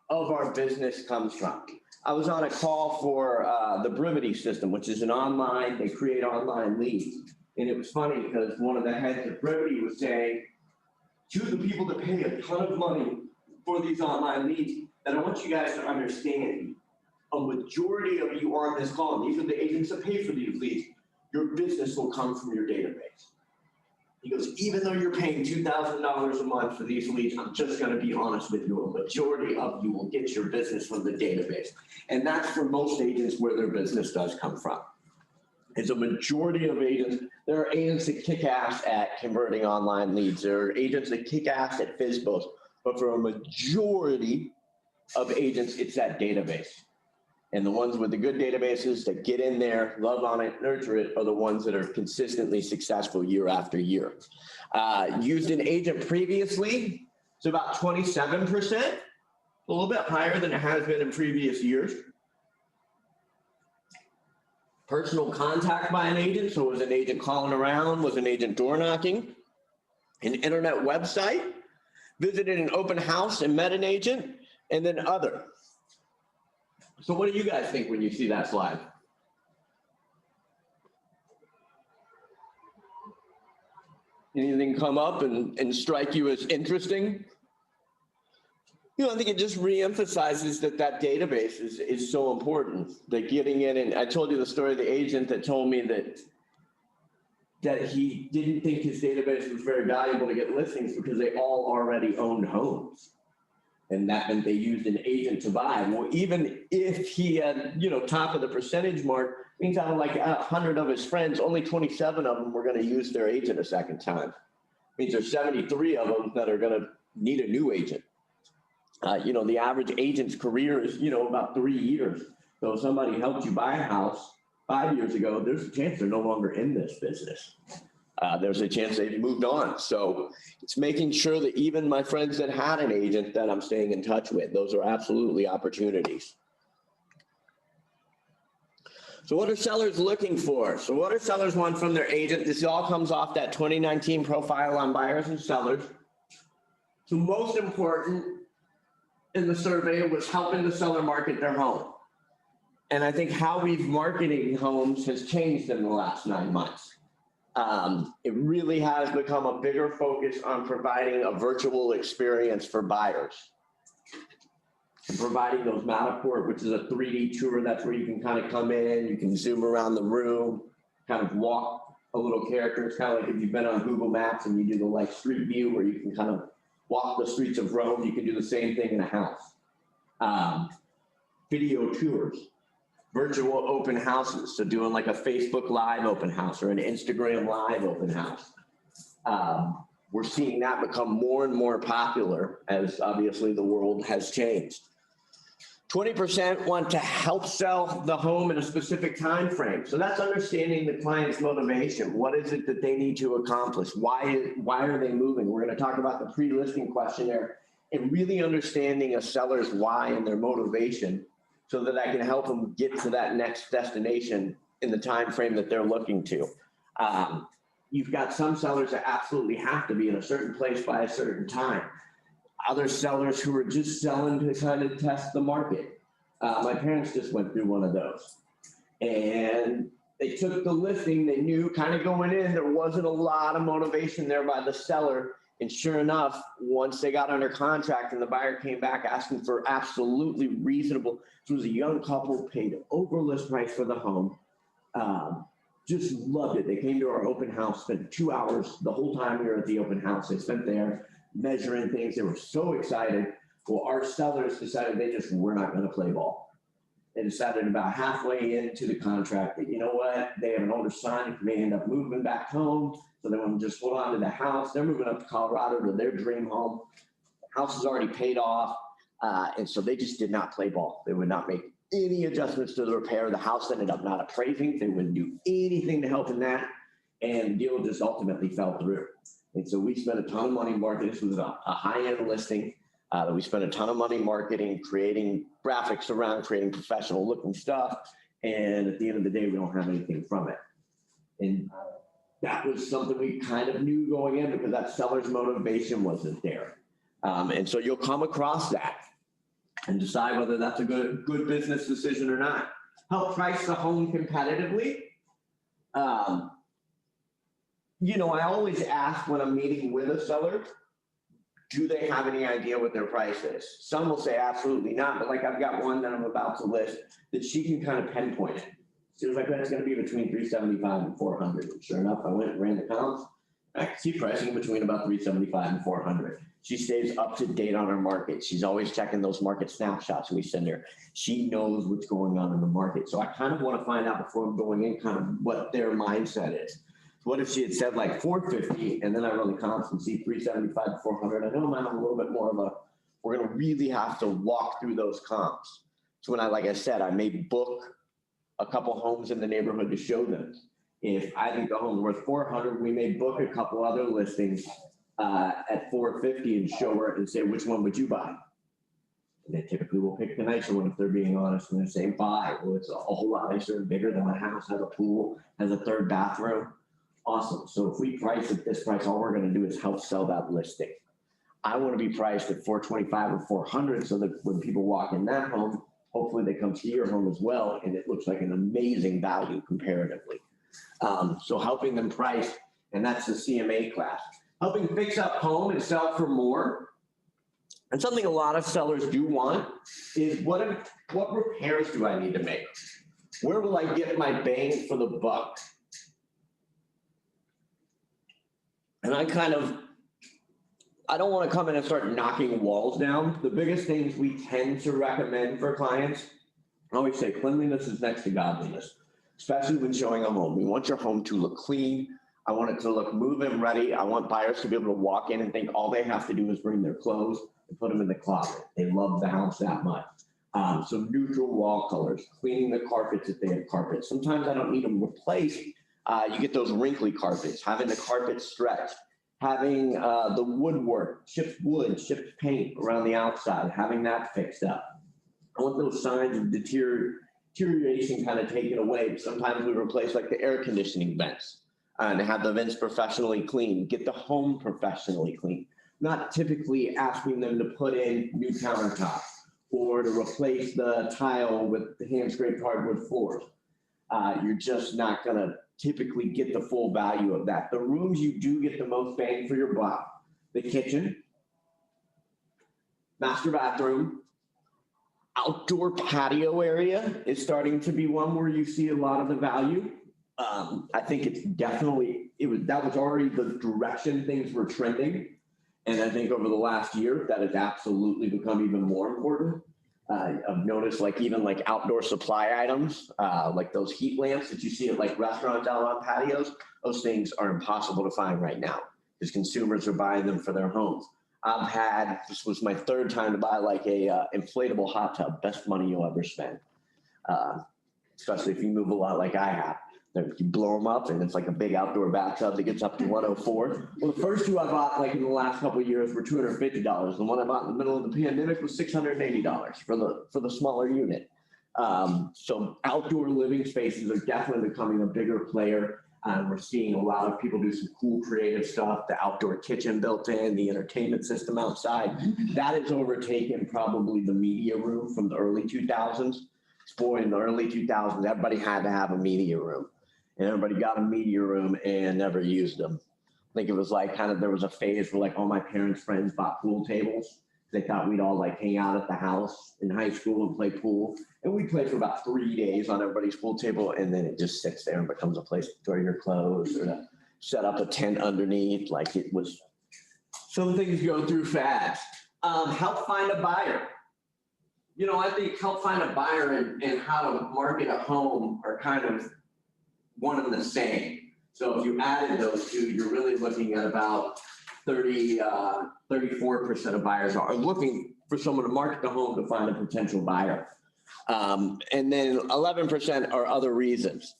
of our business comes from. I was on a call for the Brevity system, which is an online, they create online leads. And it was funny because one of the heads of Brevity was saying, to the people that pay a ton of money for these online leads, that I want you guys to understand, a majority of you on this call, and these are the agents that pay for these leads, your business will come from your database. He goes, even though you're paying $2,000 a month for these leads, I'm just going to be honest with you, a majority of you will get your business from the database. And that's for most agents where their business does come from. It's a majority of agents. There are agents that kick ass at converting online leads. There are agents that kick ass at FSBOs. But for a majority of agents, it's that database. And the ones with the good databases that get in there, love on it, nurture it, are the ones that are consistently successful year after year. Used an agent previously, it's about 27%, a little bit higher than it has been in previous years. Personal contact by an agent, so was an agent calling around, was an agent door knocking, an internet website, visited an open house and met an agent, and then other. So what do you guys think when you see that slide? Anything come up and strike you as interesting? You know, I think it just reemphasizes that database is so important, that getting in, and I told you the story of the agent that told me that he didn't think his database was very valuable to get listings because they all already owned homes. And that meant they used an agent to buy. Well, even if he had, you know, top of the percentage mark, means out of like 100 of his friends, only 27 of them were going to use their agent a second time. means there's 73 of them that are gonna need a new agent. The average agent's career is, about 3 years. So if somebody helped you buy a house 5 years ago, there's a chance they're no longer in this business. There's a chance they've moved on. So it's making sure that even my friends that had an agent that I'm staying in touch with, those are absolutely opportunities. So what are sellers looking for? So what do sellers want from their agent? This all comes off that 2019 profile on buyers and sellers. So most important in the survey was helping the seller market their home. And I think how we've marketing homes has changed in the last 9 months. It really has become a bigger focus on providing a virtual experience for buyers. And providing those Matterport, which is a 3D tour, that's where you can kind of come in, you can zoom around the room, kind of walk a little character. It's kind of like if you've been on Google Maps and you do the street view where you can kind of walk the streets of Rome, you can do the same thing in a house. Video tours, virtual open houses. So doing like a Facebook Live open house or an Instagram Live open house. We're seeing that become more and more popular as obviously the world has changed. 20% want to help sell the home in a specific time frame. So that's understanding the client's motivation. What is it that they need to accomplish? Why are they moving? We're going to talk about the pre-listing questionnaire and really understanding a seller's why and their motivation so that I can help them get to that next destination in the time frame that they're looking to. You've got some sellers that absolutely have to be in a certain place by a certain time. Other sellers who are just selling to kind of test the market. My parents just went through one of those. And they took the listing, they knew kind of going in, there wasn't a lot of motivation there by the seller. And sure enough, once they got under contract and the buyer came back asking for absolutely reasonable, this was a young couple, paid over list price for the home. Just loved it. They came to our open house, spent 2 hours the whole time we were at the open house. They spent there measuring things. They were so excited. Well, our sellers decided we're not going to play ball. They decided about halfway into the contract that, you know what, they have an older son who may end up moving back home. So they want to just hold on to the house. They're moving up to Colorado to their dream home. The house is already paid off. And so they just did not play ball. They would not make any adjustments to the repair. The house ended up not appraising. They wouldn't do anything to help in that. And the deal just ultimately fell through. And so we spent a ton of money marketing. This was a high-end listing that we spent a ton of money marketing, creating graphics around, creating professional-looking stuff. And at the end of the day, we don't have anything from it. And that was something we kind of knew going in because that seller's motivation wasn't there. And so you'll come across that and decide whether that's a good business decision or not. Help price the home competitively. I always ask when I'm meeting with a seller, do they have any idea what their price is? Some will say absolutely not, but like I've got one that I'm about to list that she can kind of pinpoint it. She was like, that's going to be between 375 and 400. And sure enough, I went and ran the comps. I can see pricing between about 375 and 400. She stays up to date on her market. She's always checking those market snapshots we send her. She knows what's going on in the market. So I kind of want to find out before I'm going in kind of what their mindset is. What if she had said like 450 and then I run the comps and see 375 to 400? I know I might have a little bit more of we're going to really have to walk through those comps. So when like I said, I may book a couple homes in the neighborhood to show them. If I think the home's worth 400, we may book a couple other listings at 450 and show her and say, which one would you buy? And they typically will pick the nicer one if they're being honest and they say, buy. Well, it's a whole lot nicer and bigger than my house, has a pool, has a third bathroom. Awesome. So if we price at this price, all we're going to do is help sell that listing. I want to be priced at 425 or 400 so that when people walk in that home, hopefully they come see your home as well and it looks like an amazing value comparatively. So helping them price, and that's the CMA class. Helping fix up home and sell for more. And something a lot of sellers do want is what repairs do I need to make? Where will I get my bang for the buck? And I don't want to come in and start knocking walls down. The biggest things we tend to recommend for clients, I always say cleanliness is next to godliness, especially when showing a home. We want your home to look clean. I want it to look move-in ready. I want buyers to be able to walk in and think all they have to do is bring their clothes and put them in the closet. They love the house that much. So neutral wall colors, cleaning the carpets if they have carpets. Sometimes I don't need them replaced. You get those wrinkly carpets, having the carpet stretched, having the woodwork, chipped wood, chipped paint around the outside, having that fixed up. I want those signs of deterioration kind of taken away. Sometimes we replace like the air conditioning vents and have the vents professionally cleaned, get the home professionally cleaned. Not typically asking them to put in new countertops or to replace the tile with the hand scraped hardwood floors. You're just not gonna typically get the full value of that. The rooms you do get the most bang for your buck, the kitchen, master bathroom, outdoor patio area is starting to be one where you see a lot of the value. I think it's definitely, that was already the direction things were trending. And I think over the last year, that has absolutely become even more important. I've noticed like even like outdoor supply items, like those heat lamps that you see at like restaurants out on patios, those things are impossible to find right now because consumers are buying them for their homes. This was my third time to buy like a inflatable hot tub, best money you'll ever spend. Especially if you move a lot like I have. You blow them up and it's like a big outdoor bathtub that gets up to 104. Well, the first two I bought like in the last couple of years were $250. The one I bought in the middle of the pandemic was $680 for the smaller unit. So outdoor living spaces are definitely becoming a bigger player. We're seeing a lot of people do some cool creative stuff, the outdoor kitchen built in, the entertainment system outside. That has overtaken probably the media room from the early 2000s. Boy, in the early 2000s, everybody had to have a media room. And everybody got a media room and never used them. I think it was like kind of, there was a phase where like all my parents' friends bought pool tables. They thought we'd all like hang out at the house in high school and play pool. And we played for about 3 days on everybody's pool table. And then it just sits there and becomes a place to throw your clothes or to set up a tent underneath. Like it was, some things go through fast. Help find a buyer. You know, I think help find a buyer and how to market a home are kind of one and the same. So if you added those two, you're really looking at about 34% of buyers are looking for someone to market the home to find a potential buyer. And then 11% are other reasons.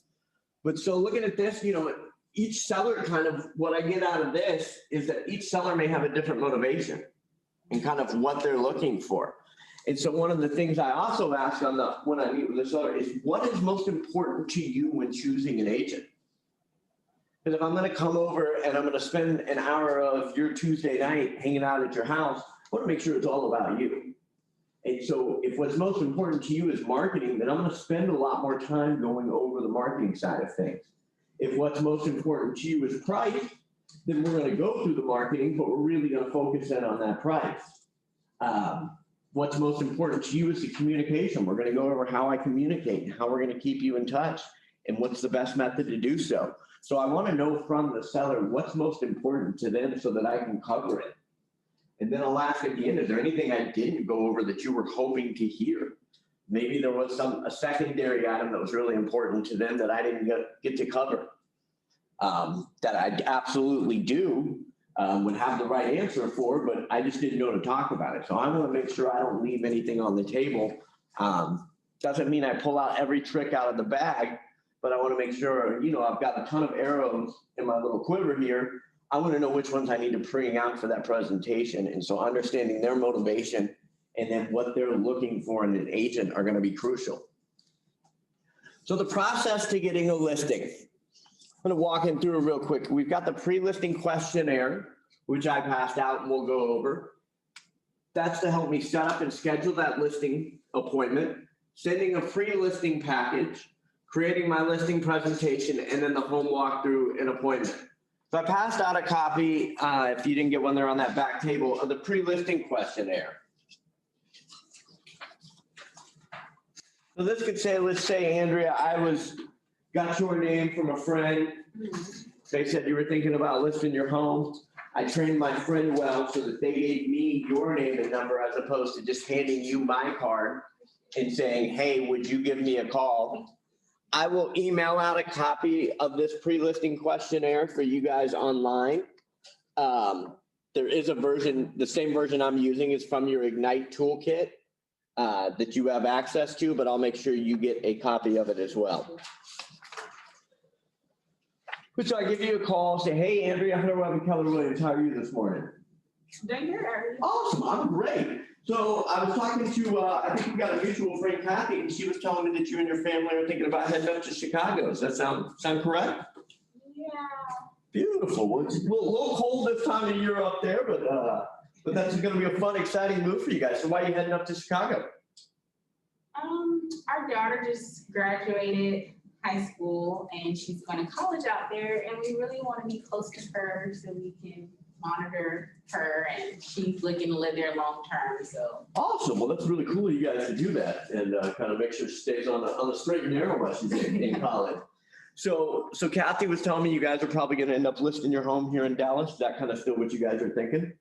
But so looking at this, you know, each seller kind of, what I get out of this is that each seller may have a different motivation and kind of what they're looking for. And so one of the things I also ask when I meet with a seller is what is most important to you when choosing an agent? Because if I'm going to come over and I'm going to spend an hour of your Tuesday night hanging out at your house, I want to make sure it's all about you. And so if what's most important to you is marketing, then I'm going to spend a lot more time going over the marketing side of things. If what's most important to you is price, then we're going to go through the marketing, but we're really going to focus in on that price. What's most important to you is the communication. We're going to go over how I communicate and how we're going to keep you in touch and what's the best method to do so. So I want to know from the seller what's most important to them so that I can cover it. And then I'll ask at the end, is there anything I didn't go over that you were hoping to hear? Maybe there was a secondary item that was really important to them that I didn't get to cover. That I absolutely do. Would have the right answer for, but I just didn't know to talk about it. So I want to make sure I don't leave anything on the table. Doesn't mean I pull out every trick out of the bag, but I want to make sure, you know, I've got a ton of arrows in my little quiver here. I want to know which ones I need to bring out for that presentation. And so understanding their motivation and then what they're looking for in an agent are going to be crucial. So the process to getting a listing. I'm going to walk in through it real quick. We've got the pre-listing questionnaire, which I passed out and we'll go over. That's to help me set up and schedule that listing appointment, sending a pre-listing package, creating my listing presentation, and then the home walkthrough and appointment. So I passed out a copy, if you didn't get one there on that back table, of the pre-listing questionnaire. So this could say, let's say, Andrea, got your name from a friend. They said you were thinking about listing your home. I trained my friend well so that they gave me your name and number as opposed to just handing you my card and saying, hey, would you give me a call? I will email out a copy of this pre-listing questionnaire for you guys online. There is a version, the same version I'm using is from your Ignite toolkit that you have access to, but I'll make sure you get a copy of it as well. So I give you a call, say, hey, Andrea, hello, I'm Keller Williams. How are you this morning? Doing good, Ari. Awesome, I'm great. So I was talking to, I think we got a mutual friend, Kathy, and she was telling me that you and your family are thinking about heading up to Chicago. Does that sound correct? Yeah. Beautiful. Well, it's a little cold this time of year up there, but that's going to be a fun, exciting move for you guys. So why are you heading up to Chicago? Our daughter just graduated high school and she's going to college out there, and we really want to be close to her so we can monitor her, and she's looking to live there long term. So Awesome. Well, that's really cool of you guys to do that and kind of make sure she stays on the straight and narrow while she's in college. So Kathy was telling me you guys are probably going to end up listing your home here in Dallas. Is that kind of still what you guys are thinking?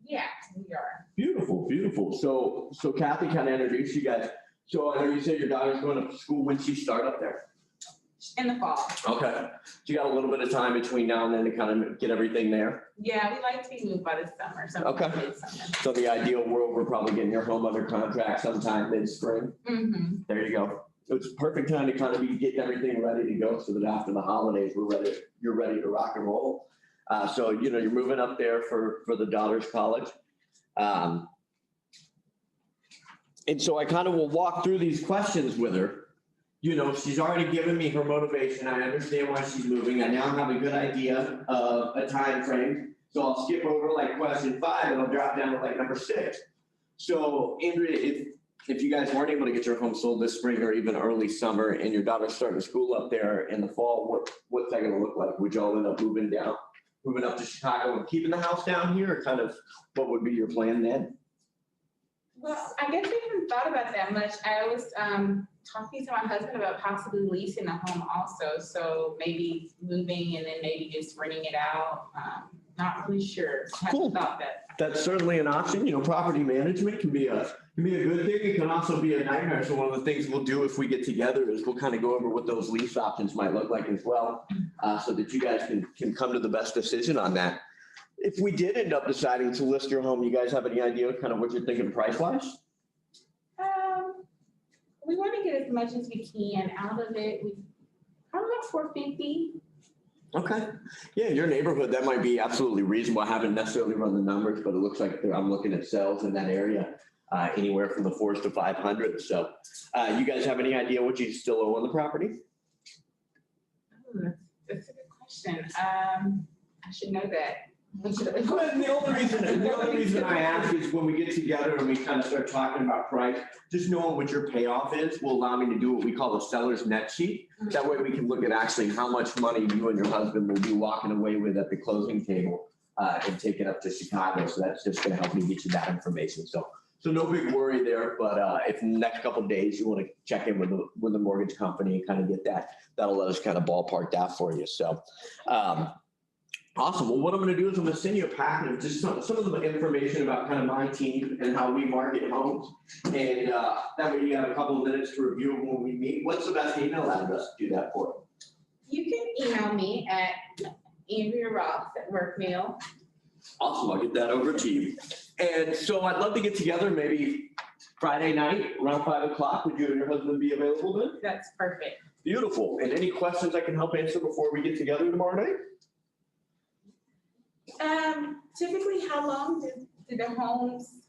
yeah, we are. Beautiful, beautiful. So Kathy kind of introduced you guys. So I know you said your daughter's going to school. When she start up there? In the fall. Okay. So you got a little bit of time between now and then to kind of get everything there. Yeah, we like to be moved by the summer. Okay. Mid-summer. So the ideal world, we're probably getting your home under contract sometime mid-spring. Mm-hmm. There you go. So it's a perfect time to kind of be getting everything ready to go so that after the holidays, you're ready to rock and roll. So, you're moving up there for the daughter's college. And so I kind of will walk through these questions with her. She's already given me her motivation. I understand why she's moving. I now have a good idea of a time frame. So I'll skip over like question 5 and I'll drop down to like number 6. So Andrea, if you guys weren't able to get your home sold this spring or even early summer and your daughter's starting school up there in the fall, what's that gonna look like? Would y'all end up moving up to Chicago and keeping the house down here, or kind of what would be your plan then? Well, I guess we haven't thought about that much. I was talking to my husband about possibly leasing the home also. So maybe moving and then maybe just renting it out. Not really sure. Cool. Thought that. That's certainly an option. Property management can be a good thing. It can also be a nightmare. So one of the things we'll do if we get together is we'll kind of go over what those lease options might look like as well, so that you guys can come to the best decision on that. If we did end up deciding to list your home, you guys have any idea kind of what you're thinking price-wise? We want to get as much as we can out of it. We probably like $450. Okay. Yeah, your neighborhood, that might be absolutely reasonable. I haven't necessarily run the numbers, but it looks like I'm looking at sales in that area, anywhere from the 4s to 500. So you guys have any idea what you still owe on the property? Oh, that's a good question. I should know that. Well, the only reason I ask is when we get together and we kind of start talking about price, just knowing what your payoff is will allow me to do what we call a seller's net sheet. That way we can look at actually how much money you and your husband will be walking away with at the closing table and take it up to Chicago. So that's just going to help me get you that information. So no big worry there. But if in the next couple of days you want to check in with the mortgage company and kind of get that, that'll let us kind of ballpark that for you. So. Awesome. Well, what I'm going to do is I'm going to send you a packet of just some of the information about kind of my team and how we market homes. And that way you have a couple of minutes to review it when we meet. What's the best email address to do that for? You can email me at AndreaRoss@workmail. Awesome. I'll get that over to you. And so I'd love to get together maybe Friday night around 5 o'clock. Would you and your husband be available then? That's perfect. Beautiful. And any questions I can help answer before we get together tomorrow night? Typically, how long do the homes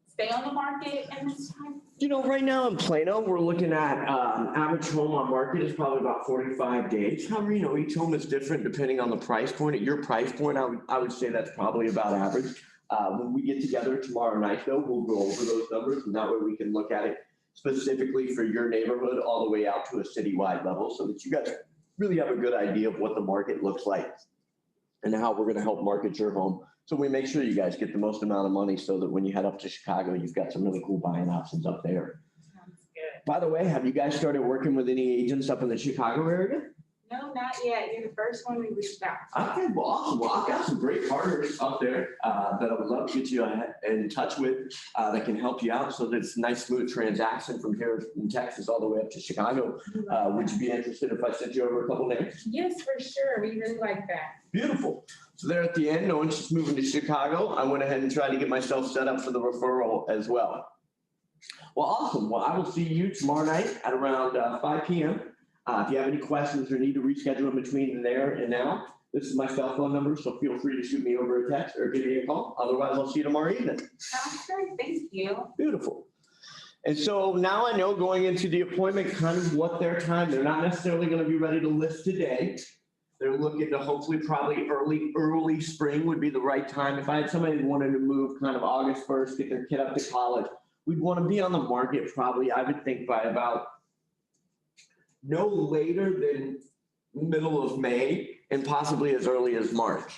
stay on the market in this time? Right now in Plano, we're looking at average home on market is probably about 45 days. However, each home is different depending on the price point. At your price point, I would say that's probably about average. When we get together tomorrow night, though, we'll go over those numbers, and that way we can look at it specifically for your neighborhood all the way out to a citywide level so that you guys really have a good idea of what the market looks like and how we're going to help market your home. So we make sure you guys get the most amount of money so that when you head up to Chicago, you've got some really cool buying options up there. Sounds good. By the way, have you guys started working with any agents up in the Chicago area? No, not yet. You're the first one we reached out to. Okay, well, awesome. Well, I've got some great partners up there that I would love to get you in touch with that can help you out so that it's a nice, smooth transaction from here in Texas all the way up to Chicago. Would you be interested if I sent you over a couple names? Yes, for sure. We really like that. Beautiful. So there at the end, no one's just moving to Chicago. I went ahead and tried to get myself set up for the referral as well. Well, awesome. Well, I will see you tomorrow night at around 5 p.m. If you have any questions or need to reschedule in between there and now, this is my cell phone number, so feel free to shoot me over a text or give me a call. Otherwise, I'll see you tomorrow evening. Sounds great. Thank you. Beautiful. And so now I know going into the appointment kind of what their time, they're not necessarily going to be ready to list today. They're looking to hopefully probably early spring would be the right time. If I had somebody who wanted to move kind of August 1st, get their kid up to college, we'd want to be on the market probably, I would think, by about no later than middle of May and possibly as early as March.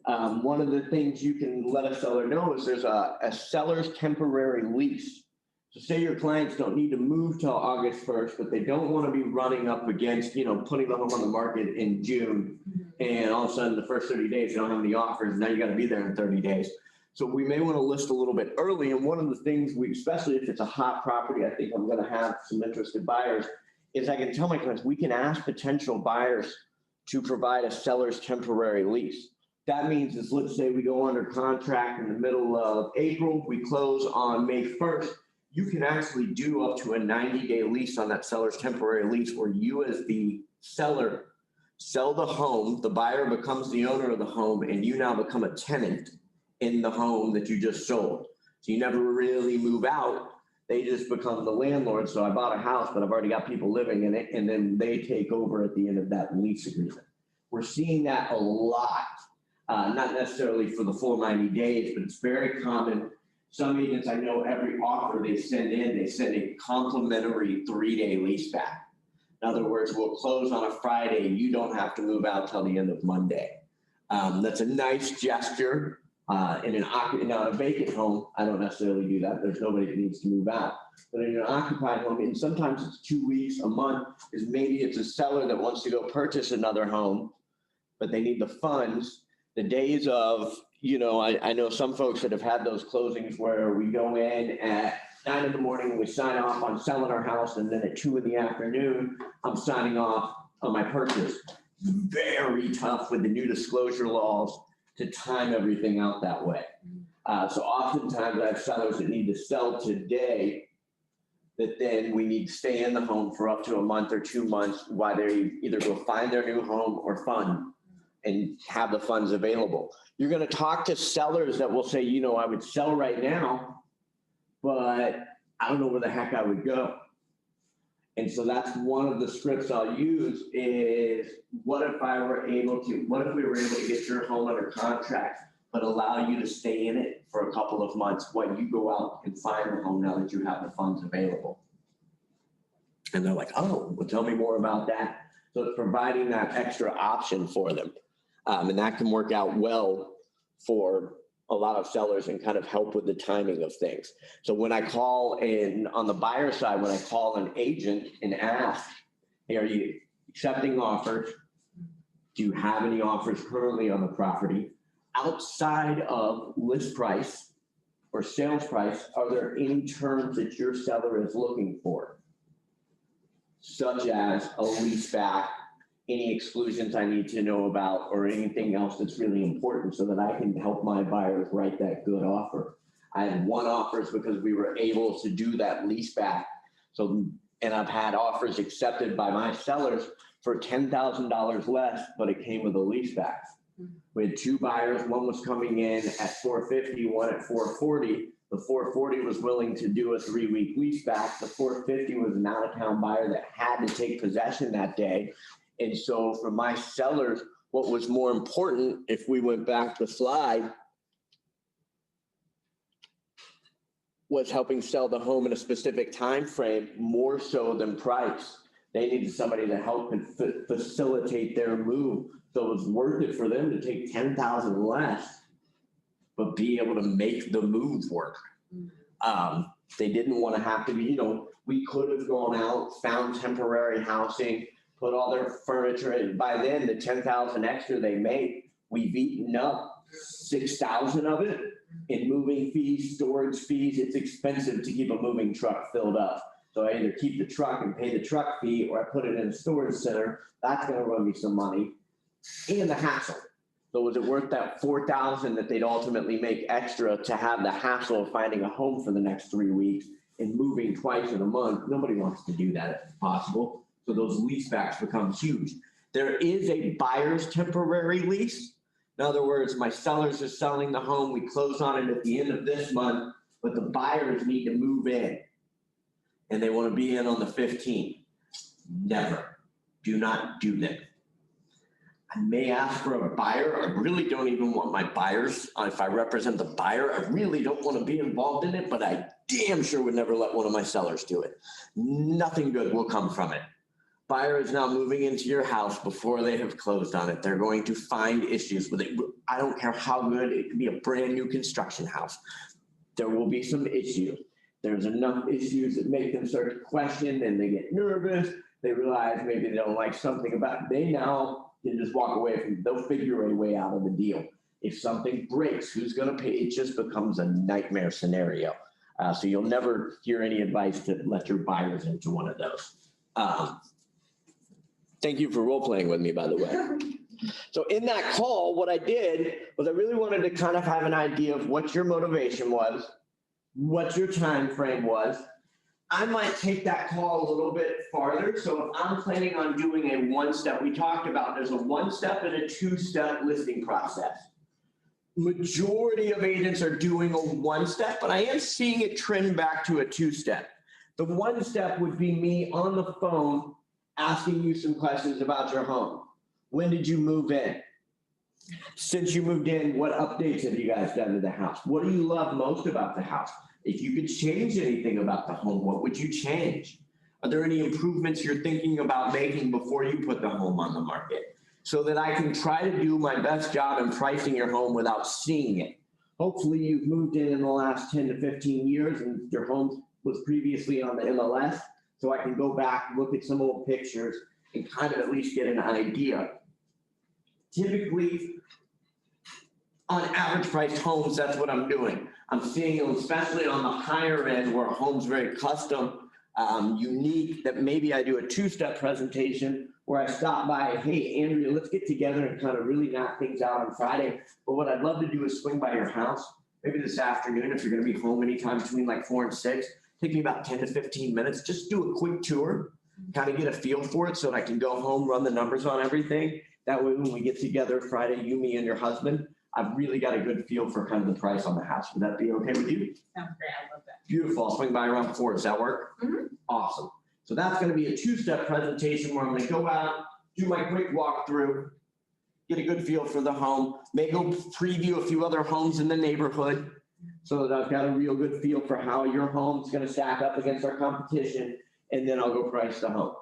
One of the things you can let a seller know is there's a seller's temporary lease. So say your clients don't need to move till August 1st, but they don't want to be running up against, putting the home on the market in June. And all of a sudden the first 30 days, you don't have any offers. And now you got to be there in 30 days. So we may want to list a little bit early. And one of the things especially if it's a hot property, I think I'm going to have some interested buyers, is I can tell my clients, we can ask potential buyers to provide a seller's temporary lease. That means is, let's say we go under contract in the middle of April, we close on May 1st, you can actually do up to a 90-day lease on that seller's temporary lease where you as the seller sell the home, the buyer becomes the owner of the home, and you now become a tenant in the home that you just sold. So you never really move out. They just become the landlord. So I bought a house, but I've already got people living in it, and then they take over at the end of that lease agreement. We're seeing that a lot, not necessarily for the full 90 days, but it's very common. Some agents I know, every offer they send a complimentary 3-day lease back. In other words, we'll close on a Friday. You don't have to move out till the end of Monday. That's a nice gesture. In a vacant home, I don't necessarily do that. There's nobody that needs to move out. But in an occupied home, and sometimes it's 2 weeks, a month, is maybe it's a seller that wants to go purchase another home, but they need the funds. The days of, I know some folks that have had those closings where we go in at 9 in the morning and we sign off on selling our house, and then at 2 in the afternoon, I'm signing off on my purchase. Very tough with the new disclosure laws to time everything out that way. So oftentimes I have sellers that need to sell today that then we need to stay in the home for up to a month or 2 months while they either go find their new home or fund and have the funds available. You're going to talk to sellers that will say, I would sell right now, but I don't know where the heck I would go. And so that's one of the scripts I'll use is what if we were able to get your home under contract, but allow you to stay in it for a couple of months while you go out and find the home now that you have the funds available. And they're like, oh, well, tell me more about that. So it's providing that extra option for them. And that can work out well for a lot of sellers and kind of help with the timing of things. So when I call in on the buyer side, when I call an agent and ask, hey, are you accepting offers? Do you have any offers currently on the property? Outside of list price or sales price, are there any terms that your seller is looking for? Such as a lease back, any exclusions I need to know about, or anything else that's really important so that I can help my buyers write that good offer. I had won offers because we were able to do that lease back. So, and I've had offers accepted by my sellers for $10,000 less, but it came with a lease back. We had 2 buyers. One was coming in at $450, one at $440. The $440 was willing to do a 3-week lease back. The $450 was an out-of-town buyer that had to take possession that day. And so for my sellers, what was more important, if we went back the slide, was helping sell the home in a specific time frame more so than price. They needed somebody to help and facilitate their move. So it was worth it for them to take $10,000 less, but be able to make the move work. They didn't want to have to be, we could have gone out, found temporary housing, put all their furniture in. By then, the 10,000 extra they make, we've eaten up 6,000 of it in moving fees, storage fees. It's expensive to keep a moving truck filled up. So I either keep the truck and pay the truck fee, or I put it in a storage center. That's gonna run me some money and the hassle. So was it worth that 4,000 that they'd ultimately make extra to have the hassle of finding a home for the next 3 weeks and moving twice in a month? Nobody wants to do that if possible. So those lease backs become huge. There is a buyer's temporary lease. In other words, my sellers are selling the home. We close on it at the end of this month, but the buyers need to move in and they want to be in on the 15th. Never. Do not do that. I may ask for a buyer. I really don't even want my buyers. If I represent the buyer, I really don't want to be involved in it, but I damn sure would never let one of my sellers do it. Nothing good will come from it. Buyer is now moving into your house before they have closed on it. They're going to find issues with it. I don't care how good, it could be a brand new construction house. There will be some issues. There's enough issues that make them start to question and they get nervous. They realize maybe they don't like something about it. They now can just walk away from it. They'll figure a way out of the deal. If something breaks, who's going to pay? It just becomes a nightmare scenario. So you'll never hear any advice to let your buyers into one of those. Thank you for role playing with me, by the way. So in that call, what I did was I really wanted to kind of have an idea of what your motivation was, what your time frame was. I might take that call a little bit farther. So if I'm planning on doing a one-step, we talked about there's a one-step and a two-step listing process. Majority of agents are doing a one-step, but I am seeing it trend back to a two-step. The one step would be me on the phone asking you some questions about your home. When did you move in? Since you moved in, what updates have you guys done to the house? What do you love most about the house? If you could change anything about the home, what would you change? Are there any improvements you're thinking about making before you put the home on the market? So that I can try to do my best job in pricing your home without seeing it. Hopefully you've moved in the last 10 to 15 years and your home was previously on the MLS. So I can go back, look at some old pictures and kind of at least get an idea. Typically, on average priced homes, that's what I'm doing. I'm seeing them, especially on the higher end where a home's very custom, unique, that maybe I do a two-step presentation where I stop by, hey, Andrea, let's get together and kind of really knock things out on Friday. But what I'd love to do is swing by your house, maybe this afternoon, if you're going to be home anytime between like 4 and 6. Take me about 10 to 15 minutes, just do a quick tour, kind of get a feel for it so that I can go home, run the numbers on everything. That way, when we get together Friday, you, me, and your husband, I've really got a good feel for kind of the price on the house. Would that be okay with you? Sounds great. I love that. Beautiful. I'll swing by around 4. Does that work? Mm-hmm. Awesome. So that's going to be a two-step presentation where I'm going to go out, do my quick walkthrough, get a good feel for the home, maybe go preview a few other homes in the neighborhood, so that I've got a real good feel for how your home's going to stack up against our competition, and then I'll go price the home.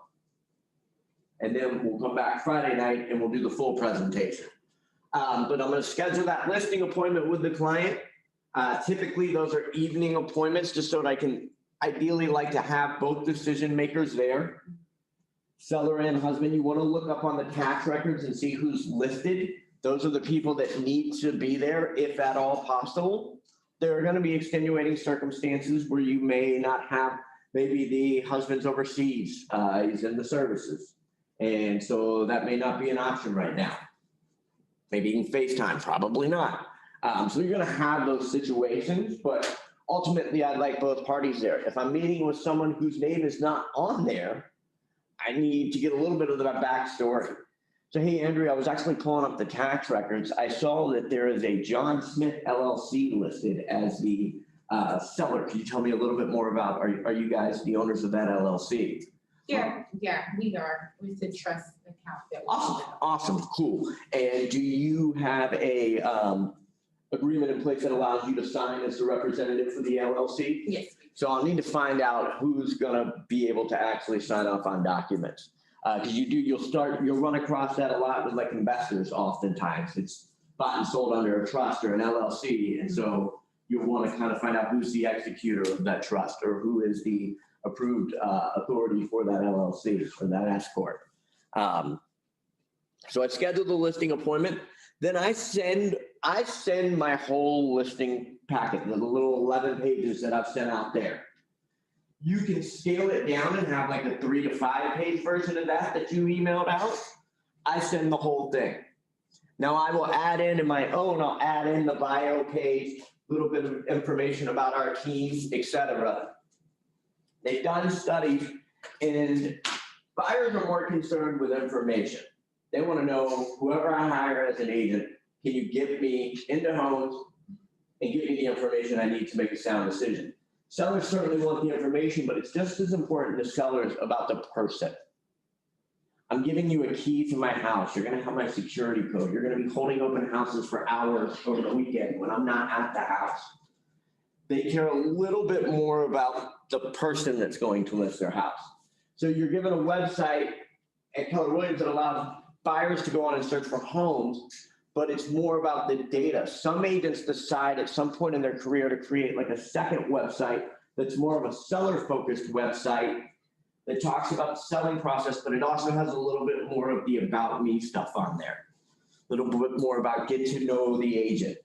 And then we'll come back Friday night and we'll do the full presentation. But I'm going to schedule that listing appointment with the client. Typically, those are evening appointments, just so that I can ideally like to have both decision makers there. Seller and husband, you want to look up on the tax records and see who's listed. Those are the people that need to be there, if at all possible. There are going to be extenuating circumstances where you may not have, maybe the husband's overseas, he's in the services. And so that may not be an option right now. Maybe you can FaceTime, probably not. So you're going to have those situations, but ultimately I'd like both parties there. If I'm meeting with someone whose name is not on there, I need to get a little bit of that backstory. So, hey, Andrea, I was actually pulling up the tax records. I saw that there is a John Smith LLC listed as the seller. Can you tell me a little bit more about, are you guys the owners of that LLC? Yeah, we are. It's a trust account that we Awesome, cool. And do you have a agreement in place that allows you to sign as the representative for the LLC? Yes. So I'll need to find out who's gonna be able to actually sign off on documents. Because you'll run across that a lot with like investors oftentimes. It's bought and sold under a trust or an LLC. And so you'll want to kind of find out who's the executor of that trust or who is the approved authority for that LLC or that S corp. So I scheduled the listing appointment. Then I send my whole listing packet, the little 11 pages that I've sent out there. You can scale it down and have like a 3 to 5 page version of that you emailed out. I send the whole thing. Now I will add in my own, I'll add in the bio page, a little bit of information about our team, etc. They've done studies and buyers are more concerned with information. They want to know, whoever I hire as an agent, can you get me into homes and give me the information I need to make a sound decision? Sellers certainly want the information, but it's just as important to sellers about the person. I'm giving you a key to my house. You're going to have my security code. You're going to be holding open houses for hours over the weekend when I'm not at the house. They care a little bit more about the person that's going to list their house. So you're given a website at Keller Williams that allows buyers to go on and search for homes, but it's more about the data. Some agents decide at some point in their career to create like a second website that's more of a seller-focused website that talks about the selling process, but it also has a little bit more of the about me stuff on there. A little bit more about get to know the agent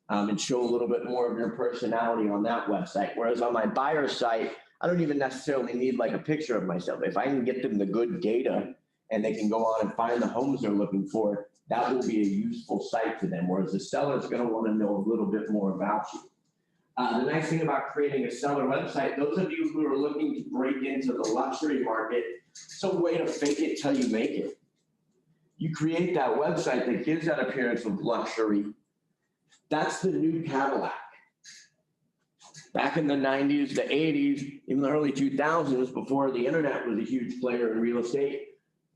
and show a little bit more of your personality on that website. Whereas on my buyer site, I don't even necessarily need like a picture of myself. If I can get them the good data and they can go on and find the homes they're looking for, that will be a useful site to them. Whereas the seller is going to want to know a little bit more about you. The nice thing about creating a seller website, those of you who are looking to break into the luxury market, it's a way to fake it till you make it. You create that website that gives that appearance of luxury. That's the new Cadillac. Back in the 90s, the 80s, even the early 2000s, before the internet was a huge player in real estate,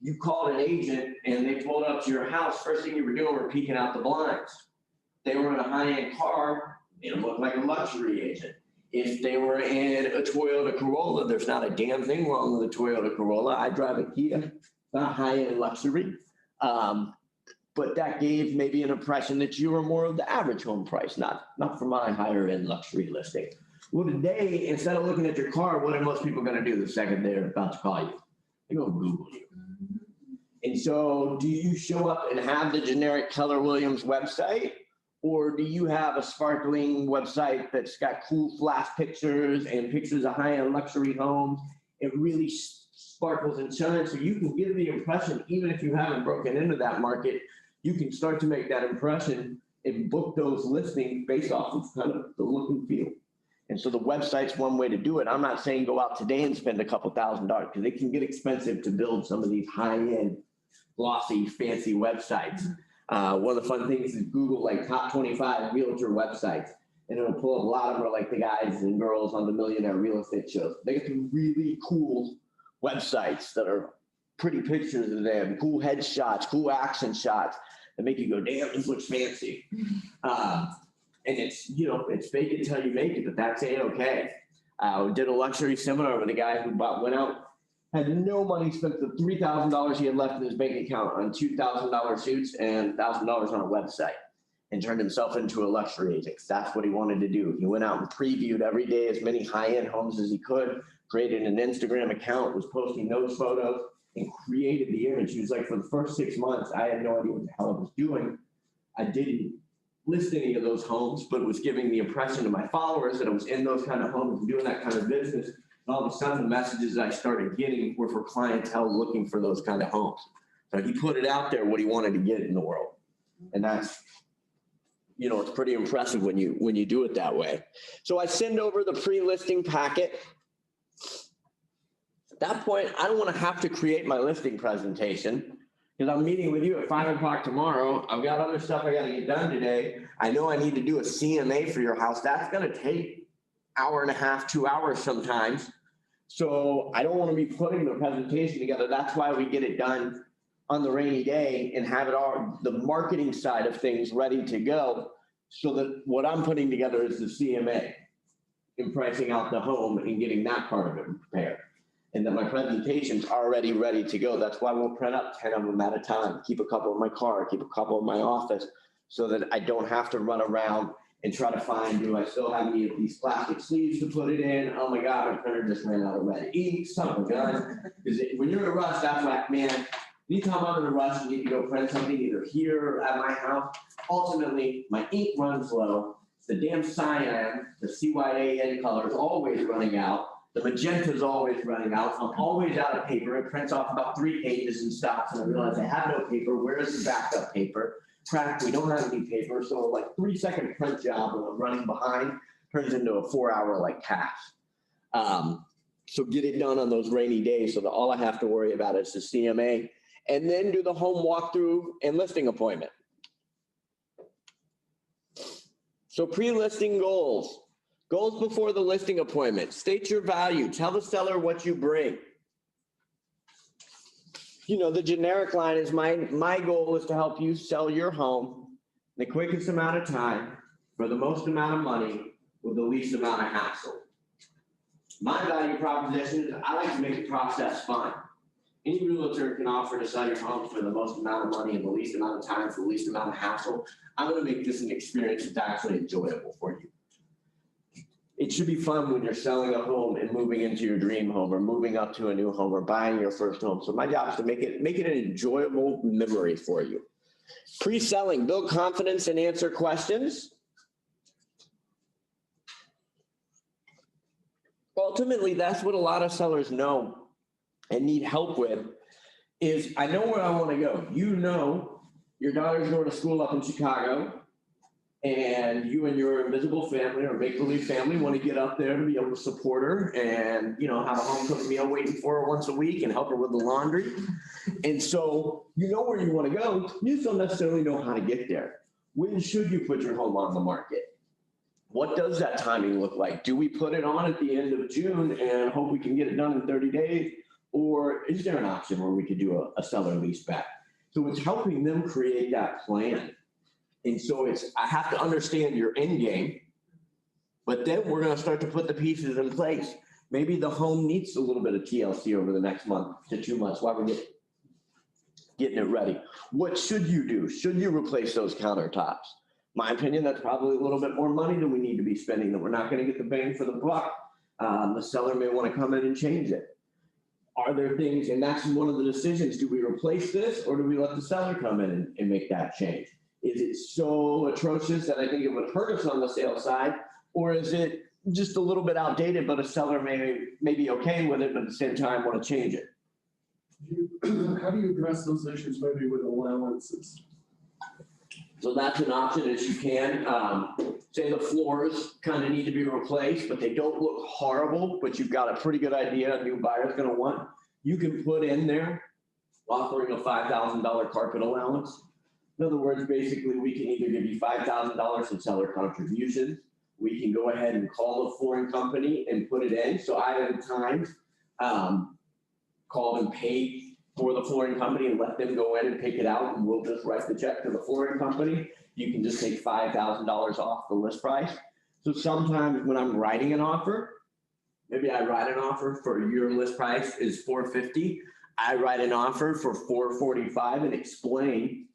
you called an agent and they pulled up to your house. First thing you were doing were peeking out the blinds. They were in a high-end car. It looked like a luxury agent. If they were in a Toyota Corolla, there's not a damn thing wrong with a Toyota Corolla. I drive a Kia, not high-end luxury. But that gave maybe an impression that you were more of the average home price, not for my higher-end luxury listing. Well, today, instead of looking at your car, what are most people going to do the second they're about to call you? They're going to Google you. And so do you show up and have the generic Keller Williams website? Or do you have a sparkling website that's got cool flash pictures and pictures of high-end luxury homes? It really sparkles and shines, so you can give the impression, even if you haven't broken into that market, you can start to make that impression and book those listings based off of kind of the look and feel. And so the website's one way to do it. I'm not saying go out today and spend a couple $1,000s because it can get expensive to build some of these high-end, glossy, fancy websites. One of the fun things is Google like top 25 realtor websites, and it'll pull up a lot of them are like the guys and girls on the Millionaire Real Estate shows. They get some really cool websites that are pretty pictures of them, cool headshots, cool action shots that make you go, damn, this looks fancy. And it's, you know, it's fake it till you make it, but that's A-okay. We did a luxury seminar with a guy who went out, had no money, spent the $3,000 he had left in his bank account on $2,000 suits and $1,000 on a website and turned himself into a luxury agent. That's what he wanted to do. He went out and previewed every day as many high-end homes as he could, created an Instagram account, was posting those photos, and created the image. He was like, for the first 6 months, I had no idea what the hell I was doing. I didn't list any of those homes, but was giving the impression to my followers that I was in those kind of homes and doing that kind of business. And all of a sudden, the messages I started getting were for clientele looking for those kind of homes. So he put it out there what he wanted to get in the world. And that's, you know, it's pretty impressive when you do it that way. So I send over the pre-listing packet. At that point, I don't want to have to create my listing presentation because I'm meeting with you at 5 o'clock tomorrow. I've got other stuff I got to get done today. I know I need to do a CMA for your house. That's going to take an hour and a half, 2 hours sometimes. So I don't want to be putting the presentation together. That's why we get it done on the rainy day and have it all, the marketing side of things ready to go so that what I'm putting together is the CMA and pricing out the home and getting that part of it prepared. And then my presentation's already ready to go. That's why we'll print up 10 of them at a time, keep a couple in my car, keep a couple in my office so that I don't have to run around and try to find, do I still have any of these plastic sleeves to put it in? Oh my God, my printer just ran out of red ink, son of a gun. Because when you're in a rush, that's like, man, Anytime I'm in a rush and need to go print something either here or at my house, ultimately, my ink runs low. The damn cyan, the CYAN color is always running out. The magenta is always running out. I'm always out of paper. It prints off about 3 pages and stops, and I realize I have no paper. Where is the backup paper? Crap, we don't have any paper. So like 3-second print job when I'm running behind turns into a 4-hour like task. So get it done on those rainy days so that all I have to worry about is the CMA, and then do the home walkthrough and listing appointment. So pre-listing goals. Goals before the listing appointment. State your value. Tell the seller what you bring. You know, the generic line is my goal is to help you sell your home in the quickest amount of time for the most amount of money with the least amount of hassle. My value proposition is I like to make the process fun. Any realtor can offer to sell your home for the most amount of money in the least amount of time for the least amount of hassle. I'm going to make this an experience that's actually enjoyable for you. It should be fun when you're selling a home and moving into your dream home or moving up to a new home or buying your first home. So my job is to make it an enjoyable memory for you. Pre-selling, build confidence and answer questions. Ultimately, that's what a lot of sellers know and need help with is I know where I want to go. You know, your daughter's going to school up in Chicago and you and your invisible family or make-believe family want to get up there to be able to support her and, you know, have a home-cooked meal waiting for her once a week and help her with the laundry. And so you know where you want to go. You just don't necessarily know how to get there. When should you put your home on the market? What does that timing look like? Do we put it on at the end of June and hope we can get it done in 30 days? Or is there an option where we could do a seller lease back? So it's helping them create that plan. And so I have to understand your end game, but then we're going to start to put the pieces in place. Maybe the home needs a little bit of TLC over the next month to 2 months while we're getting it ready. What should you do? Should you replace those countertops? My opinion, that's probably a little bit more money than we need to be spending, that we're not going to get the bang for the buck. The seller may want to come in and change it. Are there things, and that's one of the decisions, do we replace this or do we let the seller come in and make that change? Is it so atrocious that I think it would hurt us on the sales side, or is it just a little bit outdated, but a seller may be okay with it, but at the same time want to change it? How do you address those issues maybe with allowances? So that's an option as you can. Say the floors kind of need to be replaced, but they don't look horrible, but you've got a pretty good idea a new buyer's going to want. You can put in there offering a $5,000 carpet allowance. In other words, basically, we can either give you $5,000 in seller contributions. We can go ahead and call the flooring company and put it in. So I at times called and paid for the flooring company and let them go in and pick it out, and we'll just write the check to the flooring company. You can just take $5,000 off the list price. So sometimes when I'm writing an offer, maybe I write an offer for your list price is $450. I write an offer for $445 and explain,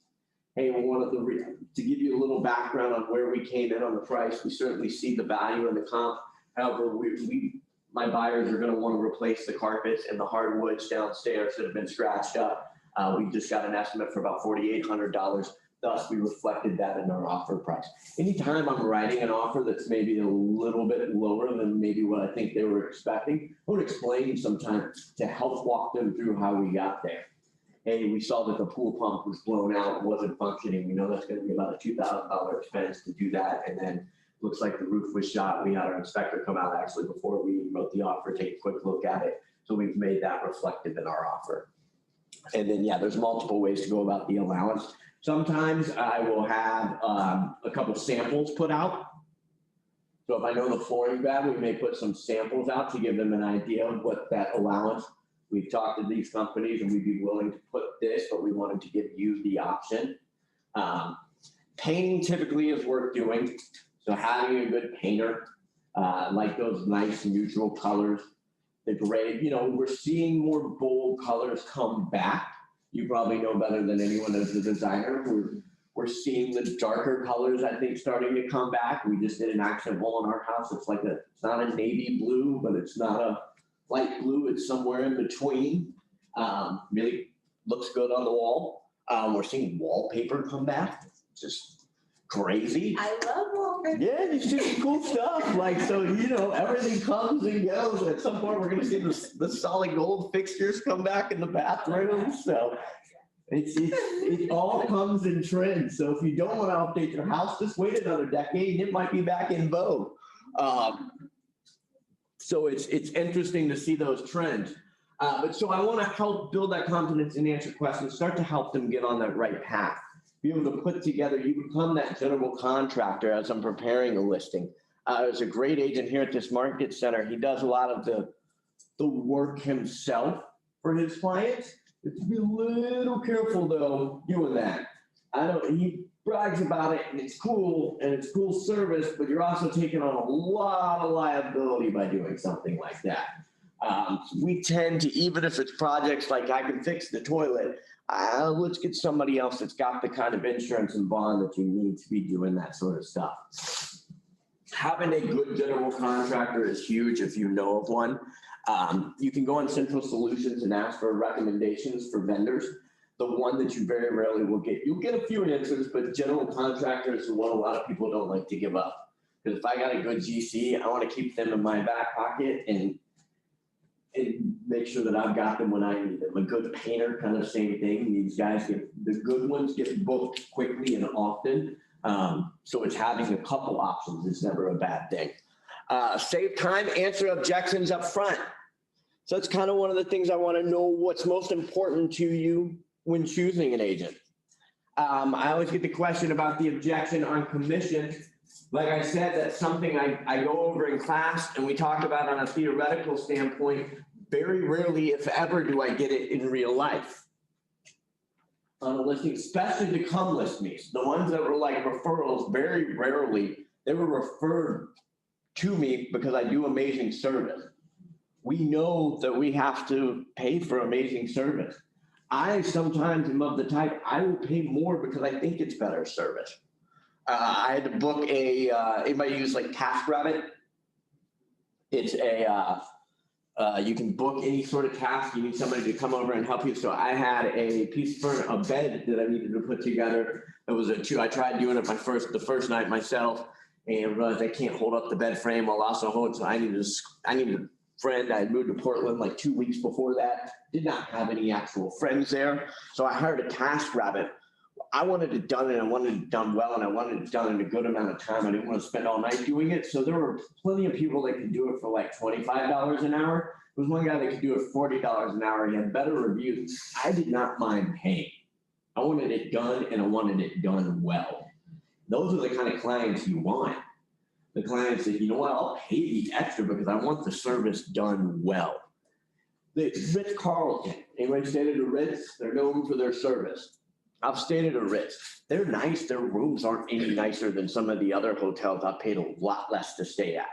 hey, to give you a little background on where we came in on the price. We certainly see the value in the comp. However, my buyers are going to want to replace the carpets and the hardwoods downstairs that have been scratched up. We just got an estimate for about $4,800. Thus, we reflected that in our offer price. Anytime I'm writing an offer that's maybe a little bit lower than maybe what I think they were expecting, I would explain sometimes to help walk them through how we got there. Hey, we saw that the pool pump was blown out and wasn't functioning. We know that's going to be about a $2,000 expense to do that. And then looks like the roof was shot. We had our inspector come out actually before we wrote the offer, take a quick look at it. So we've made that reflective in our offer. And then, yeah, there's multiple ways to go about the allowance. Sometimes I will have a couple samples put out. So if I know the flooring bad, we may put some samples out to give them an idea of what that allowance. We've talked to these companies and we'd be willing to put this, but we wanted to give you the option. Painting typically is worth doing. So having a good painter, like those nice neutral colors, the gray, we're seeing more bold colors come back. You probably know better than anyone as a designer. We're seeing the darker colors, I think, starting to come back. We just did an action wall in our house. It's not a navy blue, but it's not a light blue. It's somewhere in between. Really looks good on the wall. We're seeing wallpaper come back, just crazy. I love wallpaper. Yeah, you see some cool stuff. Like, so, you know, everything comes and goes. And at some point, we're gonna see the solid gold fixtures come back in the bathroom. So it all comes in trends. So if you don't want to update your house, just wait another decade and it might be back in vogue. So it's interesting to see those trends. But so I want to help build that confidence and answer questions, start to help them get on that right path. Be able to put together, you become that general contractor as I'm preparing a listing. There's a great agent here at this market center. He does a lot of the work himself for his clients. But to be a little careful though doing that. He brags about it and it's cool service, but you're also taking on a lot of liability by doing something like that. We tend to, even if it's projects like I can fix the toilet, let's get somebody else that's got the kind of insurance and bond that you need to be doing that sort of stuff. Having a good general contractor is huge if you know of one. You can go on Central Solutions and ask for recommendations for vendors. The one that you very rarely will get. You'll get a few answers, but general contractor is the one a lot of people don't like to give up. Because if I got a good GC, I want to keep them in my back pocket and make sure that I've got them when I need them. A good painter, kind of same thing. These guys the good ones get booked quickly and often. So it's having a couple options is never a bad thing. Save time, answer objections up front. So it's kind of one of the things I want to know what's most important to you when choosing an agent. I always get the question about the objection on commission. Like I said, that's something I go over in class and we talk about on a theoretical standpoint. Very rarely, if ever, do I get it in real life. On a listing, especially the come list me's. The ones that were like referrals, very rarely, they were referred to me because I do amazing service. We know that we have to pay for amazing service. I sometimes am of the type, I will pay more because I think it's better service. I had to book anybody use like TaskRabbit? It's you can book any sort of task. You need somebody to come over and help you. So I had a piece of a bed that I needed to put together. It was I tried doing it the first night myself and realized I can't hold up the bed frame while also hold. So I needed a friend. I had moved to Portland like 2 weeks before that. Did not have any actual friends there. So I hired a TaskRabbit. I wanted it done and I wanted it done well and I wanted it done in a good amount of time. I didn't want to spend all night doing it. So there were plenty of people that could do it for like $25 an hour. There was one guy that could do it for $40 an hour. He had better reviews. I did not mind paying. I wanted it done and I wanted it done well. Those are the kind of clients you want. The clients that, you know what, I'll pay the extra because I want the service done well. The Ritz-Carlton, anybody stayed at a Ritz? They're known for their service. I've stayed at a Ritz. They're nice. Their rooms aren't any nicer than some of the other hotels I've paid a lot less to stay at.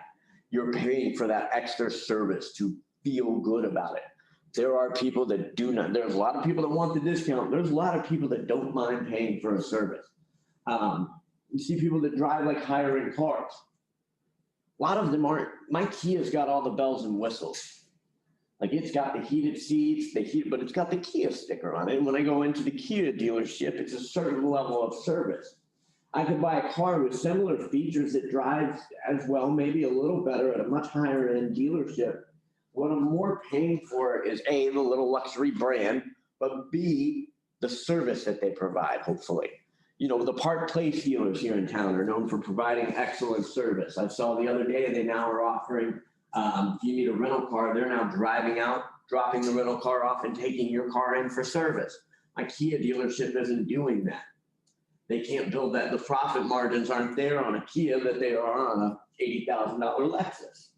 You're paying for that extra service to feel good about it. There are people that do not. There's a lot of people that want the discount. There's a lot of people that don't mind paying for a service. You see people that drive like higher end cars. A lot of them aren't. My Kia's got all the bells and whistles. Like it's got the heated seats, but it's got the Kia sticker on it. And when I go into the Kia dealership, it's a certain level of service. I could buy a car with similar features that drives as well, maybe a little better at a much higher end dealership. What I'm more paying for is A, the little luxury brand, but B, the service that they provide, hopefully. You know, the Park Place dealers here in town are known for providing excellent service. I saw the other day they now are offering, if you need a rental car, they're now driving out, dropping the rental car off and taking your car in for service. My Kia dealership isn't doing that. They can't build that. The profit margins aren't there on a Kia that they are on a $80,000 Lexus.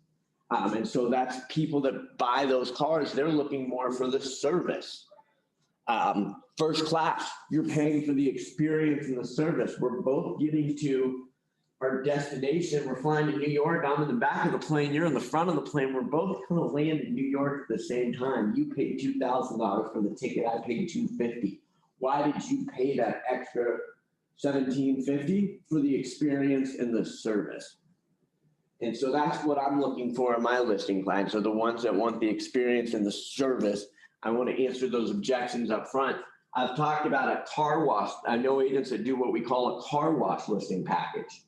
And so that's people that buy those cars, they're looking more for the service. First class, you're paying for the experience and the service. We're both getting to our destination. We're flying to New York. I'm in the back of the plane. You're in the front of the plane. We're both going to land in New York at the same time. You paid $2,000 for the ticket. I paid $250. Why did you pay that extra $1,750? For the experience and the service. And so that's what I'm looking for in my listing clients, are the ones that want the experience and the service. I want to answer those objections up front. I've talked about a car wash. I know agents that do what we call a car wash listing package.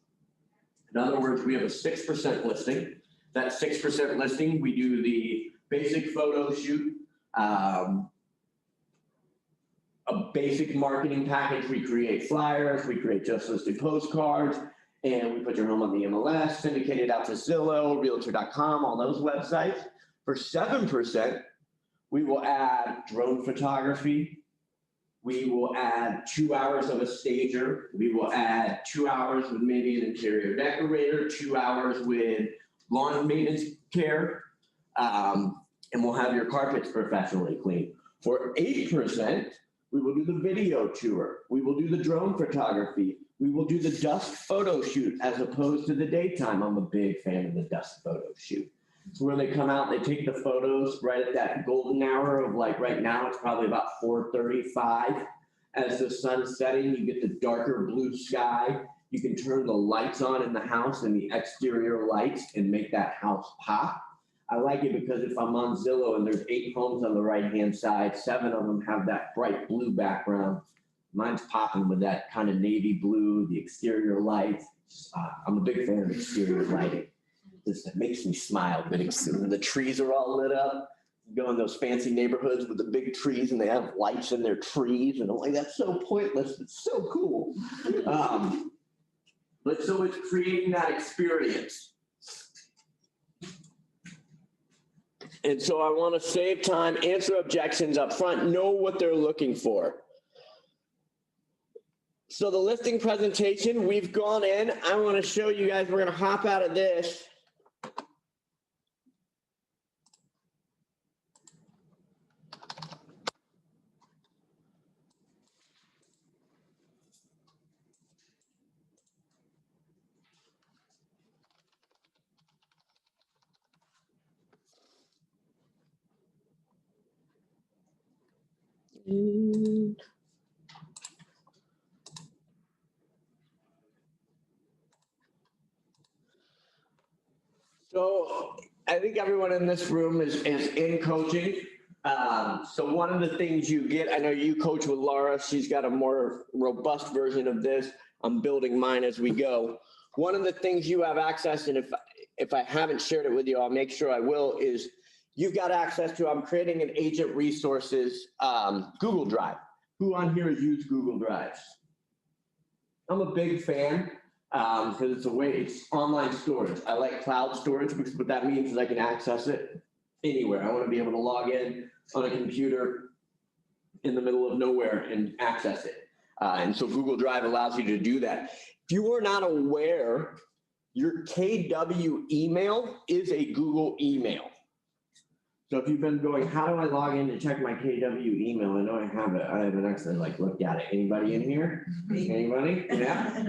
In other words, we have a 6% listing. That 6% listing, we do the basic photo shoot, a basic marketing package. We create flyers, we create just listed postcards, and we put your home on the MLS, syndicate it out to Zillow, Realtor.com, all those websites. For 7%, we will add drone photography. We will add 2 hours of a stager. We will add 2 hours with maybe an interior decorator, 2 hours with lawn maintenance care, and we'll have your carpets professionally cleaned. For 8%, we will do the video tour. We will do the drone photography. We will do the dusk photo shoot as opposed to the daytime. I'm a big fan of the dusk photo shoot. So where they come out, they take the photos right at that golden hour of, like, right now, it's probably about 4:35. As the sun's setting, you get the darker blue sky. You can turn the lights on in the house and the exterior lights and make that house pop. I like it because if I'm on Zillow and there's 8 homes on the right-hand side, 7 of them have that bright blue background. Mine's popping with that kind of navy blue, the exterior lights. I'm a big fan of exterior lighting. It makes me smile. But the trees are all lit up. You go in those fancy neighborhoods with the big trees and they have lights in their trees. And I'm like, that's so pointless. It's so cool. But so it's creating that experience. And so I want to save time, answer objections up front, know what they're looking for. So the listing presentation, we've gone in. I want to show you guys, we're going to hop out of this. So I think everyone in this room is in coaching. So one of the things you get, I know you coach with Laura, she's got a more robust version of this. I'm building mine as we go. One of the things you have access, and if I haven't shared it with you, I'll make sure I will, is you've got access to, I'm creating an agent resources Google Drive. Who on here has used Google Drives? I'm a big fan because it's online storage. I like cloud storage because what that means is I can access it anywhere. I want to be able to log in on a computer in the middle of nowhere and access it. And so Google Drive allows you to do that. If you are not aware, your KW email is a Google email. So if you've been going, how do I log in to check my KW email? I know I have it. I haven't actually looked at it. Anybody in here? Anybody? Yeah.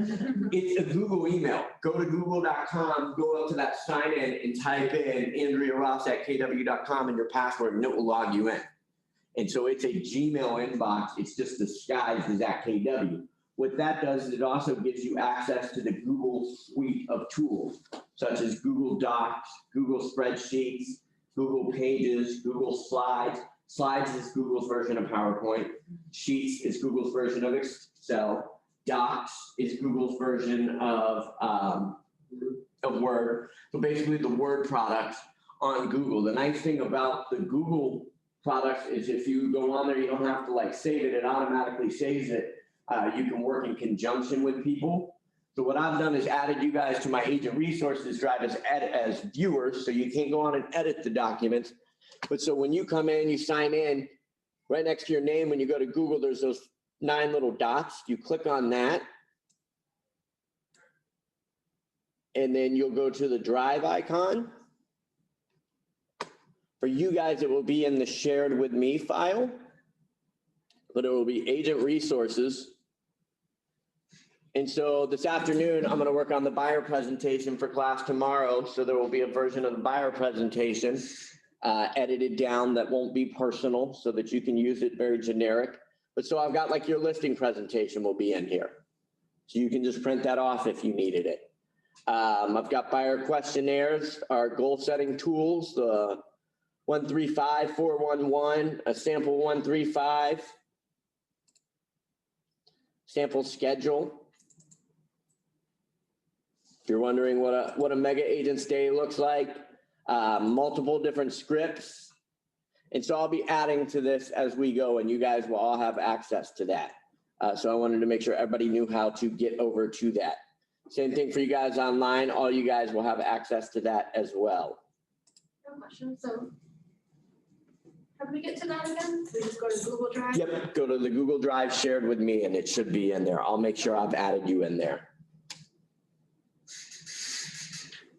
It's a Google email. Go to google.com, go up to that sign in and type in Andrea Ross at kw.com and your password, and it will log you in. And so it's a Gmail inbox. It's just disguised as at KW. What that does is it also gives you access to the Google suite of tools, such as Google Docs, Google Spreadsheets, Google Pages, Google Slides. Slides is Google's version of PowerPoint. Sheets is Google's version of Excel. Docs is Google's version of Word. So basically the Word products on Google. The nice thing about the Google products is if you go on there, you don't have to save it. It automatically saves it. You can work in conjunction with people. So what I've done is added you guys to my agent resources drive as viewers, so you can't go on and edit the documents. But so when you come in, you sign in, right next to your name, when you go to Google, there's those 9 little dots. You click on that. And then you'll go to the drive icon. For you guys, it will be in the shared with me file, but it will be agent resources. And so this afternoon, I'm going to work on the buyer presentation for class tomorrow. So there will be a version of the buyer presentation edited down that won't be personal so that you can use it very generic. But so I've got your listing presentation will be in here. So you can just print that off if you needed it. I've got buyer questionnaires, our goal setting tools, the 135-411, a sample 135, sample schedule. If you're wondering what a mega agent's day looks like, multiple different scripts. And so I'll be adding to this as we go, and you guys will all have access to that. So I wanted to make sure everybody knew how to get over to that. Same thing for you guys online. All you guys will have access to that as well. I have a question. So how do we get to that again? We just go to Google Drive? Yep, go to the Google Drive shared with me, and it should be in there. I'll make sure I've added you in there.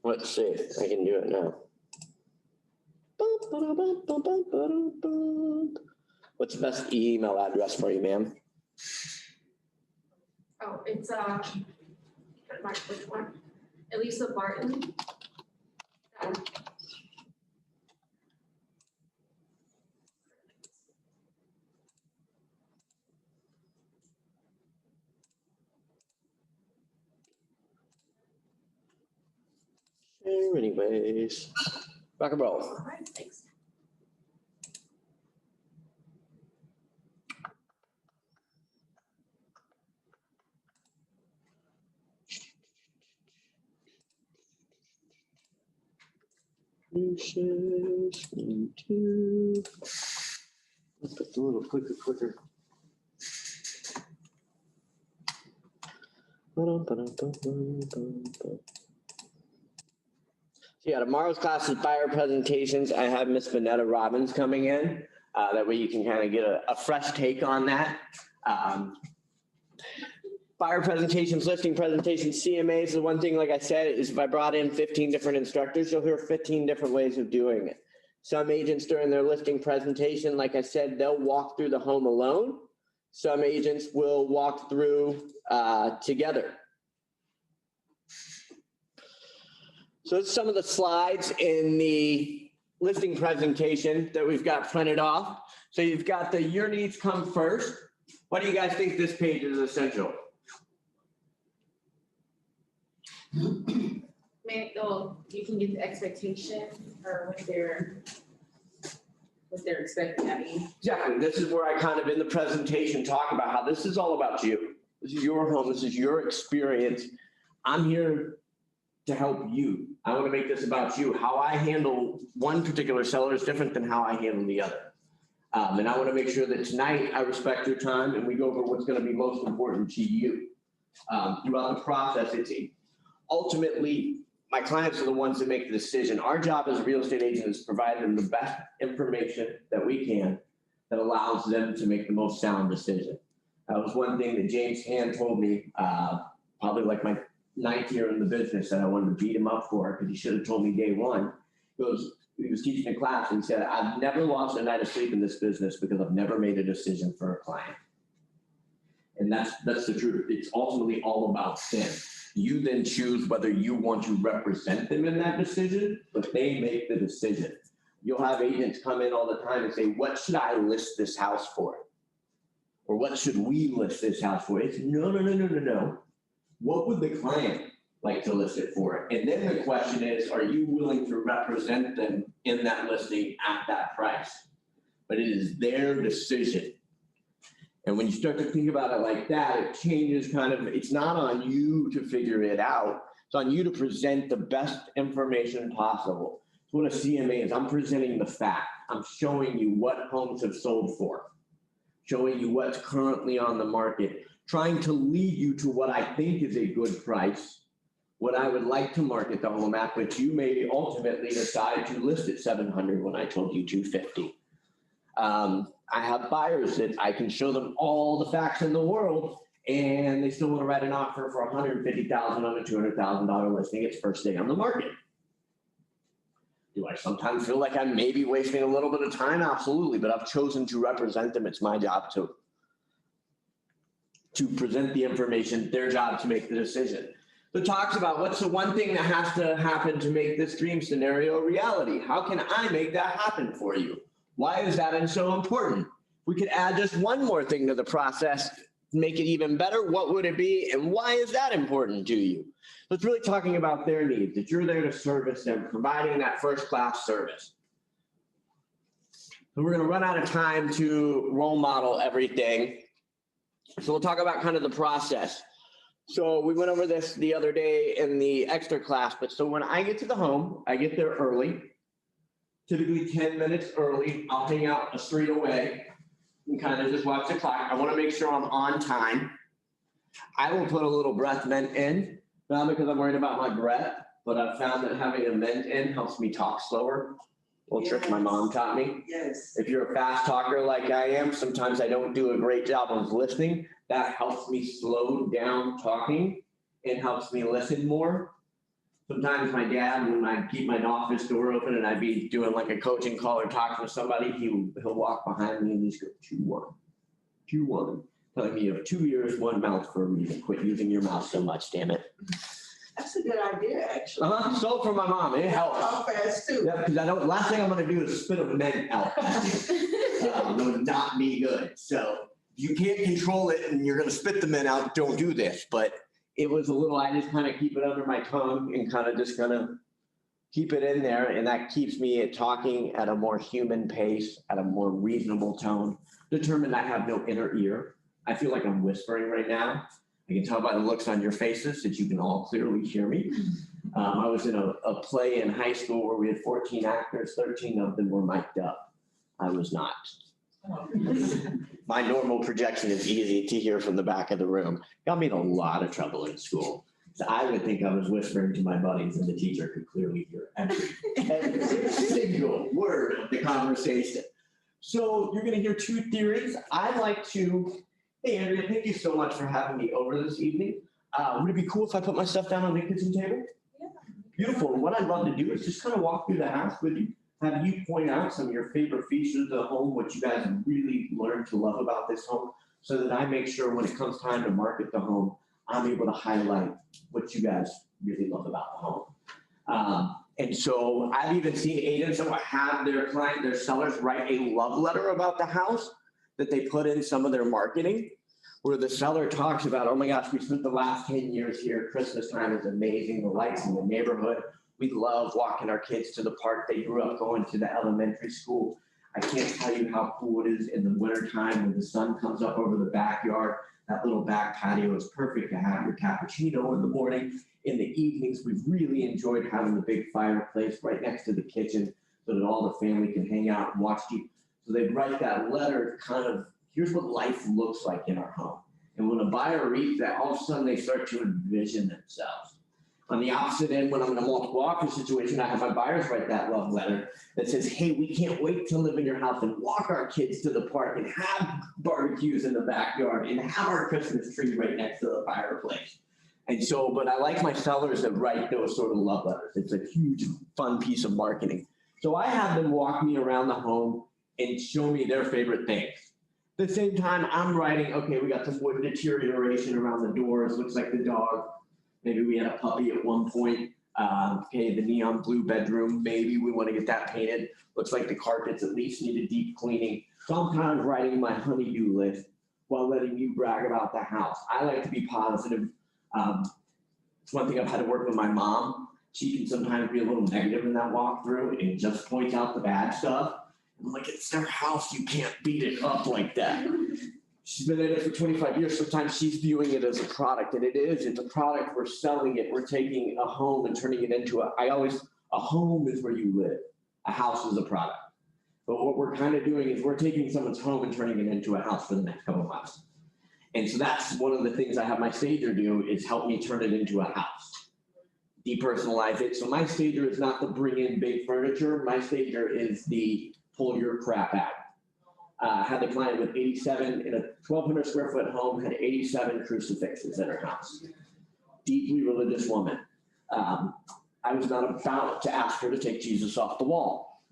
Let's see, I can do it now. What's the best email address for you, ma'am? Oh, it's, which one? Elisa Barton. That one. Anyways, rock and roll. All right, thanks. New shares, screen 2. Let's put a little quicker. Yeah, tomorrow's class is buyer presentations. I have Miss Vanetta Robbins coming in. That way you can kind of get a fresh take on that. Buyer presentations, listing presentations, CMAs. The one thing, like I said, is if I brought in 15 different instructors, you'll hear 15 different ways of doing it. Some agents during their listing presentation, like I said, they'll walk through the home alone. Some agents will walk through together. So it's some of the slides in the listing presentation that we've got printed off. So you've got the your needs come first. What do you guys think this page is essential? You can get the expectation or what they're expecting. I mean, Exactly. This is where I kind of in the presentation talk about how this is all about you. This is your home. This is your experience. I'm here to help you. I want to make this about you. How I handle one particular seller is different than how I handle the other. And I want to make sure that tonight I respect your time and we go over what's going to be most important to you. Throughout the process, it's ultimately my clients are the ones that make the decision. Our job as a real estate agent is to provide them the best information that we can that allows them to make the most sound decision. That was one thing that James Hand told me, probably like my 9th year in the business, that I wanted to beat him up for because he should have told me day one. He was teaching a class and he said, I've never lost a night of sleep in this business because I've never made a decision for a client. And that's the truth. It's ultimately all about them. You then choose whether you want to represent them in that decision, but they make the decision. You'll have agents come in all the time and say, what should I list this house for? Or what should we list this house for? It's no. What would the client like to list it for? And then the question is, are you willing to represent them in that listing at that price? But it is their decision. And when you start to think about it like that, it changes kind of, it's not on you to figure it out. It's on you to present the best information possible. So what a CMA is, I'm presenting the fact. I'm showing you what homes have sold for, showing you what's currently on the market, trying to lead you to what I think is a good price, what I would like to market the home at, but you may ultimately decide to list at 700 when I told you 250. I have buyers that I can show them all the facts in the world and they still want to write an offer for $150,000 on a $200,000 listing. It's first day on the market. Do I sometimes feel like I'm maybe wasting a little bit of time? Absolutely, but I've chosen to represent them. It's my job to present the information, their job to make the decision. So it talks about what's the one thing that has to happen to make this dream scenario a reality? How can I make that happen for you? Why is that so important? We could add just one more thing to the process, make it even better. What would it be? And why is that important to you? So it's really talking about their needs, that you're there to service them, providing that first-class service. So we're gonna run out of time to role model everything. So we'll talk about kind of the process. So we went over this the other day in the extra class, but so when I get to the home, I get there early, typically 10 minutes early. I'll hang out a street away and kind of just watch the clock. I want to make sure I'm on time. I will put a little breath mint in, not because I'm worried about my breath, but I've found that having a mint in helps me talk slower. Little trick my mom taught me. Yes. If you're a fast talker like I am, sometimes I don't do a great job of listening. That helps me slow down talking and helps me listen more. Sometimes my dad, when I keep my office door open and I'd be doing like a coaching call or talking to somebody, he'll walk behind me and just go 2-1, 2-1, telling me you have 2 ears, 1 mouth for a reason. Quit using your mouth so much, damn it. That's a good idea, actually. So for my mom, it helps. Talk fast too. Yeah, because last thing I'm gonna do is spit a mint out at you. That would not be good. So you can't control it and you're gonna spit the mint out, don't do this. But it was a little, I just kind of keep it under my tongue and kind of just gonna keep it in there. And that keeps me talking at a more human pace, at a more reasonable tone, determined I have no inner ear. I feel like I'm whispering right now. I can tell by the looks on your faces that you can all clearly hear me. I was in a play in high school where we had 14 actors, 13 of them were mic'd up. I was not. My normal projection is easy to hear from the back of the room. Got me in a lot of trouble in school. So I would think I was whispering to my buddies and the teacher could clearly hear every single word of the conversation. So you're gonna hear 2 theories. I like to, hey Andrea, thank you so much for having me over this evening. Would it be cool if I put my stuff down on the kitchen table? Yeah. Beautiful. And what I'd love to do is just kind of walk through the house with you. Have you point out some of your favorite features of the home, what you guys have really learned to love about this home, so that I make sure when it comes time to market the home, I'm able to highlight what you guys really love about the home. And so I've even seen agents that have their sellers write a love letter about the house that they put in some of their marketing, where the seller talks about, oh my gosh, we spent the last 10 years here. Christmas time is amazing. The lights in the neighborhood. We love walking our kids to the park. They grew up going to the elementary school. I can't tell you how cool it is in the wintertime when the sun comes up over the backyard. That little back patio is perfect to have your cappuccino in the morning. In the evenings, we've really enjoyed having the big fireplace right next to the kitchen so that all the family can hang out and watch TV. So they write that letter kind of, here's what life looks like in our home. And when a buyer reads that, all of a sudden they start to envision themselves. On the opposite end, when I'm in a multiple offer situation, I have my buyers write that love letter that says, hey, we can't wait to live in your house and walk our kids to the park and have barbecues in the backyard and have our Christmas tree right next to the fireplace. And so, but I like my sellers that write those sort of love letters. It's a huge, fun piece of marketing. So I have them walk me around the home and show me their favorite things. At the same time, I'm writing, okay, we got some wood deterioration around the doors. Looks like the dog, maybe we had a puppy at one point. Okay, the neon blue bedroom, maybe we want to get that painted. Looks like the carpets at least need a deep cleaning. So I'm kind of writing my honey-do list while letting you brag about the house. I like to be positive. It's one thing I've had to work with my mom. She can sometimes be a little negative in that walkthrough and just point out the bad stuff. I'm like, it's their house. You can't beat it up like that. She's been in it for 25 years. Sometimes she's viewing it as a product, and it is. It's a product. We're selling it. We're taking a home and turning it into a home is where you live. A house is a product. But what we're kind of doing is we're taking someone's home and turning it into a house for the next couple of months. And so that's one of the things I have my stager do is help me turn it into a house. Depersonalize it. So my stager is not the bring in big furniture. My stager is the pull your crap out. Had the client with 87 in a 1,200 square foot home, had 87 crucifixes in her house. Deeply religious woman. I was not about to ask her to take Jesus off the wall.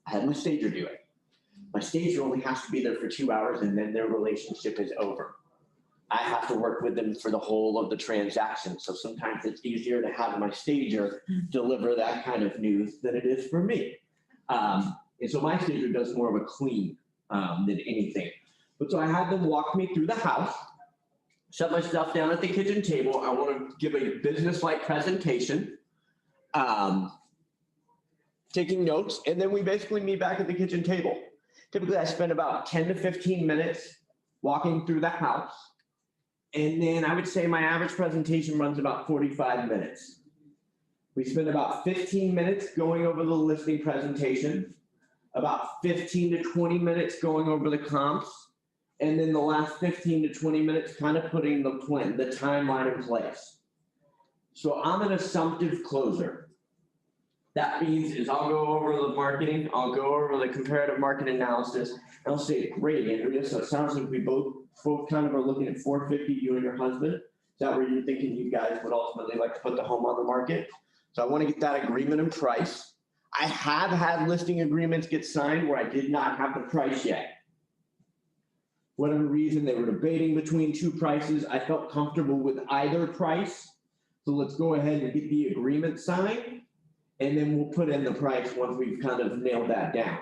I had my stager do it. My stager only has to be there for 2 hours and then their relationship is over. I have to work with them for the whole of the transaction. So sometimes it's easier to have my stager deliver that kind of news than it is for me. And so my stager does more of a clean than anything. But so I had them walk me through the house, set my stuff down at the kitchen table. I want to give a business-like presentation, taking notes, and then we basically meet back at the kitchen table. Typically, I spend about 10 to 15 minutes walking through the house. And then I would say my average presentation runs about 45 minutes. We spend about 15 minutes going over the listing presentation, about 15 to 20 minutes going over the comps, and then the last 15 to 20 minutes kind of putting the plan, the timeline in place. So I'm an assumptive closer. That means is I'll go over the marketing, I'll go over the comparative market analysis, and I'll say, great, Andrea, so it sounds like we both kind of are looking at 450, you and your husband. Is that where you're thinking you guys would ultimately like to put the home on the market? So I want to get that agreement in price. I have had listing agreements get signed where I did not have the price yet. Whatever reason, they were debating between two prices. I felt comfortable with either price. So let's go ahead and get the agreement signed. And then we'll put in the price once we've kind of nailed that down.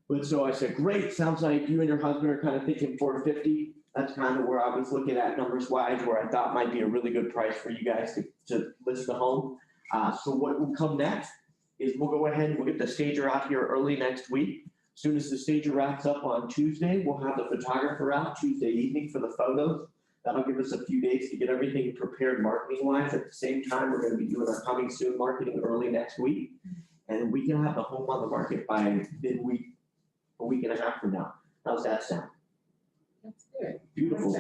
But so I said, great, sounds like you and your husband are kind of thinking 450. That's kind of where I was looking at numbers wise, where I thought might be a really good price for you guys to list the home. So what will come next is we'll go ahead and we'll get the stager out here early next week. As soon as the stager wraps up on Tuesday, we'll have the photographer out Tuesday evening for the photos. That'll give us a few days to get everything prepared marketing wise. At the same time, we're going to be doing our coming soon marketing early next week. And we can have the home on the market by midweek, a week and a half from now. How's that sound? That's good. Beautiful.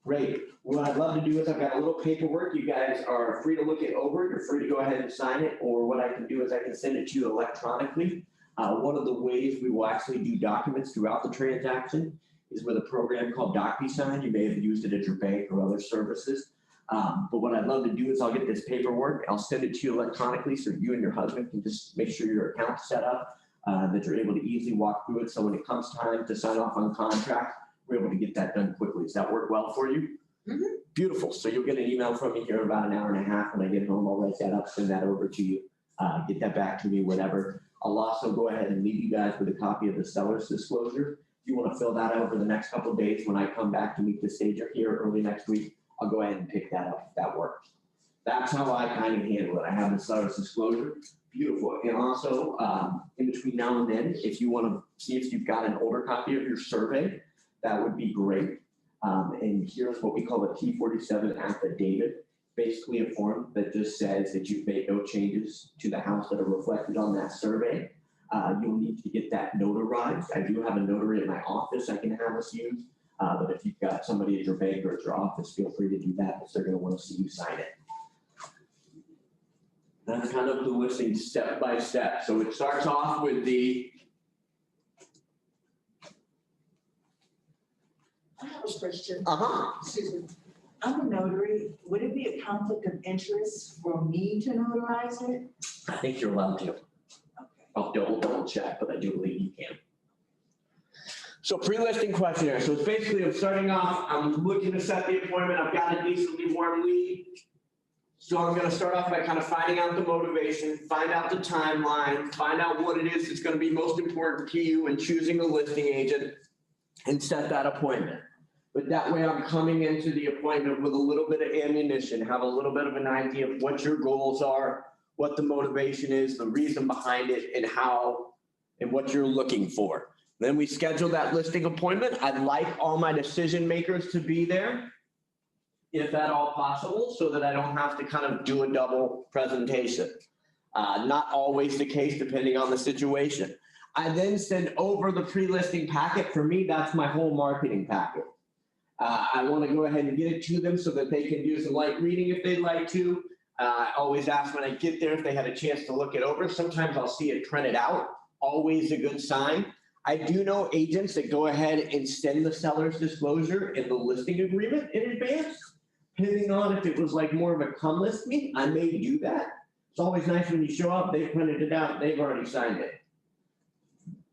Great. What I'd love to do is I've got a little paperwork. You guys are free to look it over. You're free to go ahead and sign it. Or what I can do is I can send it to you electronically. One of the ways we will actually do documents throughout the transaction is with a program called DocuSign. You may have used it at your bank or other services. But what I'd love to do is I'll get this paperwork. I'll send it to you electronically so you and your husband can just make sure your account's set up, that you're able to easily walk through it. So when it comes time to sign off on contract, we're able to get that done quickly. Does that work well for you? Mm-hmm. Beautiful. So you'll get an email from me here in about an hour and a half. When I get home, I'll write that up, send that over to you, get that back to me, whatever. I'll also go ahead and leave you guys with a copy of the seller's disclosure. If you want to fill that out over the next couple of days, when I come back to meet the stager here early next week, I'll go ahead and pick that up if that works. That's how I kind of handle it. I have the seller's disclosure. Beautiful. And also, in between now and then, if you want to see if you've got an older copy of your survey, that would be great. And here's what we call a T47 affidavit, basically a form that just says that you've made no changes to the house that are reflected on that survey. You'll need to get that notarized. I do have a notary at my office I can have us use. But if you've got somebody at your bank or at your office, feel free to do that because they're going to want to see you sign it. That's kind of the listing step by step. So it starts off with the. I have a question. Excuse me. I'm a notary. Would it be a conflict of interest for me to notarize it? I think you're allowed to. I'll double check, but I do believe you can. So pre-listing questionnaire. So it's basically I'm starting off, I'm looking to set the appointment. I've got a decently warm lead. So I'm going to start off by kind of finding out the motivation, find out the timeline, find out what it is that's going to be most important to you in choosing a listing agent and set that appointment. But that way I'm coming into the appointment with a little bit of ammunition, have a little bit of an idea of what your goals are, what the motivation is, the reason behind it, and how and what you're looking for. Then we schedule that listing appointment. I'd like all my decision makers to be there, if at all possible, so that I don't have to kind of do a double presentation. Not always the case, depending on the situation. I then send over the pre-listing packet. For me, that's my whole marketing packet. I want to go ahead and get it to them so that they can do some light reading if they'd like to. I always ask when I get there if they had a chance to look it over. Sometimes I'll see it printed out, always a good sign. I do know agents that go ahead and send the seller's disclosure in the listing agreement in advance. Depending on if it was like more of a come list me, I may do that. It's always nice when you show up, they printed it out, they've already signed it.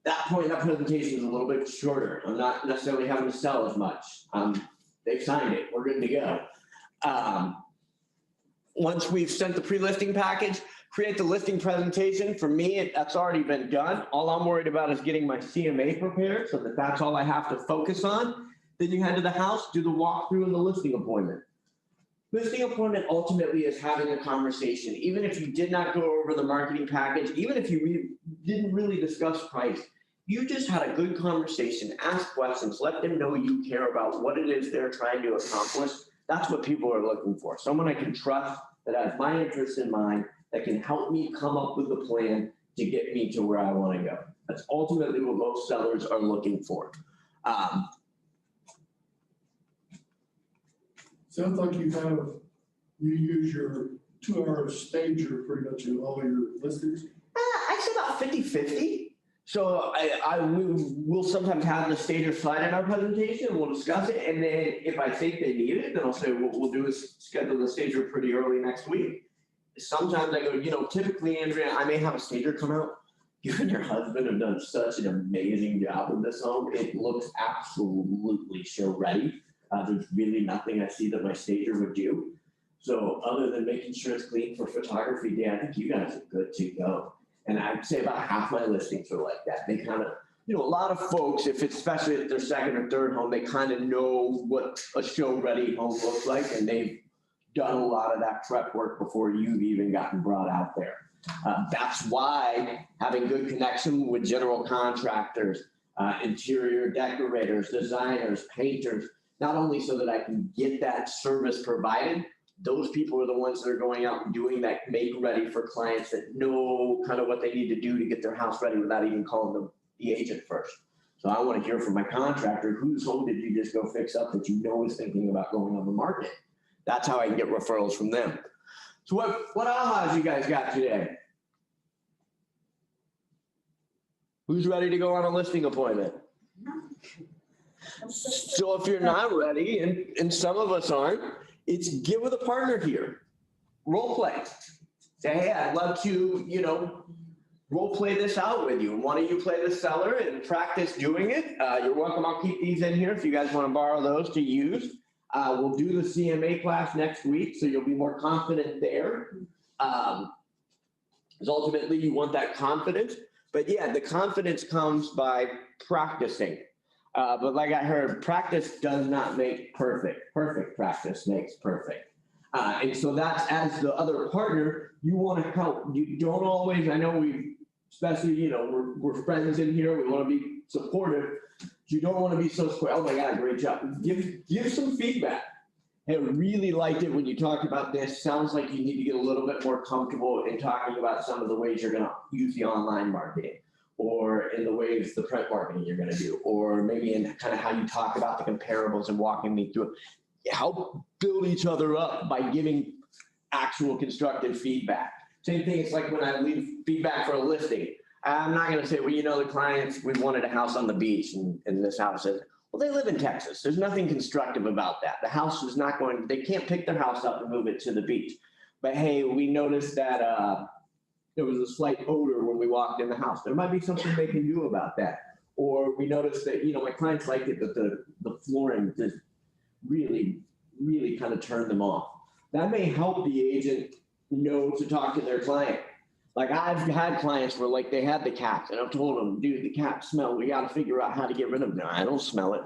That point, that presentation is a little bit shorter. I'm not necessarily having to sell as much. They've signed it, we're good to go. Once we've sent the pre-listing package, create the listing presentation. For me, that's already been done. All I'm worried about is getting my CMA prepared so that that's all I have to focus on. Then you head to the house, do the walkthrough and the listing appointment. Listing appointment ultimately is having a conversation. Even if you did not go over the marketing package, even if you didn't really discuss price, you just had a good conversation, ask questions, let them know you care about what it is they're trying to accomplish. That's what people are looking for. Someone I can trust that has my interests in mind, that can help me come up with a plan to get me to where I want to go. That's ultimately what most sellers are looking for. Sounds like you use your 2-hour stager pretty much in all your listings. I'd say about 50-50. So we'll sometimes have the stager slide in our presentation, we'll discuss it, and then if I think they need it, then I'll say what we'll do is schedule the stager pretty early next week. Sometimes I go, typically, Andrea, I may have a stager come out. You and your husband have done such an amazing job with this home. It looks absolutely show ready. There's really nothing I see that my stager would do. So other than making sure it's clean for photography day, I think you guys are good to go. And I'd say about half my listings are like that. They kind of, a lot of folks, especially if they're second or third home, they kind of know what a show-ready home looks like, and they've done a lot of that prep work before you've even gotten brought out there. That's why having good connection with general contractors, interior decorators, designers, painters, not only so that I can get that service provided, those people are the ones that are going out and doing that make ready for clients that know kind of what they need to do to get their house ready without even calling the agent first. So I want to hear from my contractor, whose home did you just go fix up that is thinking about going on the market? That's how I can get referrals from them. So what ahas you guys got today? Who's ready to go on a listing appointment? So if you're not ready, and some of us aren't, it's get with a partner here. Role play. Say, hey, I'd love to, role play this out with you. One of you play the seller and practice doing it. You're welcome. I'll keep these in here if you guys want to borrow those to use. We'll do the CMA class next week, so you'll be more confident there. Because ultimately you want that confidence. But yeah, the confidence comes by practicing. But like I heard, practice does not make perfect. Perfect practice makes perfect. And so that's, as the other partner, you want to help. You don't always, I know especially, we're friends in here. We want to be supportive. You don't want to be so square. Oh my God, great job. Give some feedback. Hey, really liked it when you talked about this. Sounds like you need to get a little bit more comfortable in talking about some of the ways you're going to use the online marketing, or in the ways the print marketing you're going to do, or maybe in kind of how you talk about the comparables and walking me through it. Help build each other up by giving actual constructive feedback. Same thing, it's like when I leave feedback for a listing. I'm not going to say, well, the clients, we wanted a house on the beach, and this house is, well, they live in Texas. There's nothing constructive about that. The house is not going, they can't pick their house up and move it to the beach. But hey, we noticed that there was a slight odor when we walked in the house. There might be something they can do about that. Or we noticed that, my clients liked it, but the flooring just really, really kind of turned them off. That may help the agent know to talk to their client. Like I've had clients where they had the cats, and I've told them, dude, the cats smell. We got to figure out how to get rid of them. No, I don't smell it.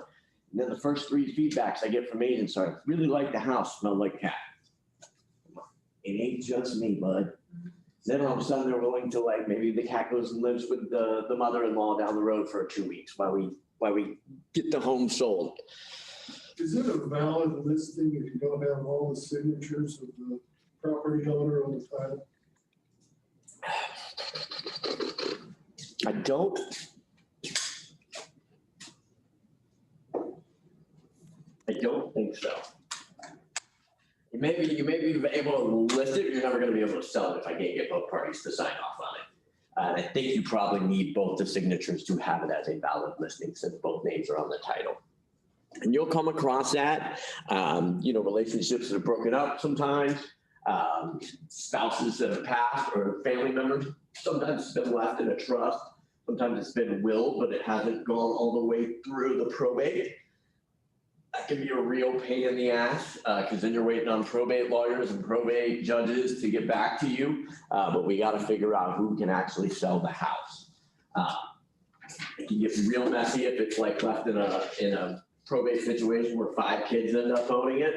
And then the first 3 feedbacks I get from agents are, really like the house, smelled like cat. It ain't just me, bud. Then all of a sudden they're willing to maybe the cat goes and lives with the mother-in-law down the road for 2 weeks while we get the home sold. Is it a valid listing if you don't have all the signatures of the property owner on the title? I don't. I don't think so. You may be able to list it, but you're never going to be able to sell it if I can't get both parties to sign off on it. And I think you probably need both the signatures to have it as a valid listing, since both names are on the title. And you'll come across that, relationships that are broken up sometimes, spouses that have passed, or family members. Sometimes it's been left in a trust. Sometimes it's been a will, but it hasn't gone all the way through the probate. That can be a real pain in the ass, because then you're waiting on probate lawyers and probate judges to get back to you. But we got to figure out who can actually sell the house. It can get real messy if it's left in a probate situation where 5 kids end up owning it.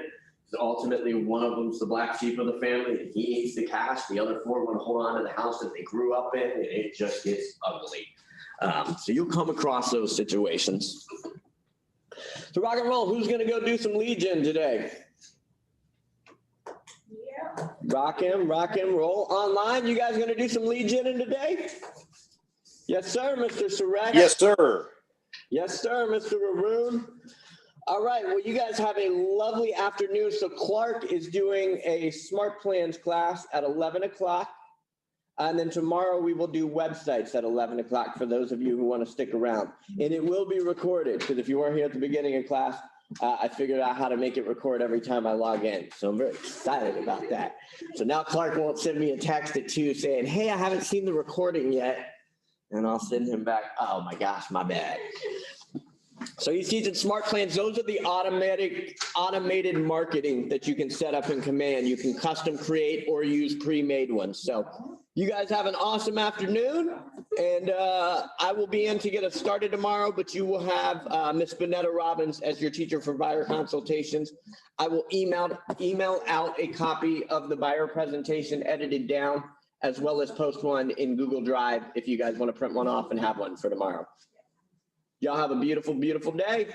So ultimately, one of them's the black sheep of the family, and he needs the cash. The other 4 want to hold on to the house that they grew up in, and it just gets ugly. So you'll come across those situations. So rock and roll, who's gonna go do some lead gen today? Yeah. Rock and roll. Online, you guys gonna do some lead gen today? Yes, sir, Mr. Surratt. Yes, sir. Yes, sir, Mr. Maroon. All right, well, you guys have a lovely afternoon. So Clark is doing a Smart Plans class at 11 o'clock. And then tomorrow we will do websites at 11 o'clock for those of you who want to stick around. And it will be recorded because if you weren't here at the beginning of class, I figured out how to make it record every time I log in. So I'm very excited about that. So now Clark won't send me a text at 2 saying, hey, I haven't seen the recording yet. And I'll send him back, oh my gosh, my bad. So he's teaching Smart Plans. Those are the automated marketing that you can set up in Command. You can custom create or use pre-made ones. So you guys have an awesome afternoon, and I will be in to get us started tomorrow, but you will have Miss Bonetta Robbins as your teacher for buyer consultations. I will email out a copy of the buyer presentation edited down, as well as post one in Google Drive if you guys want to print one off and have one for tomorrow. Y'all have a beautiful, beautiful day.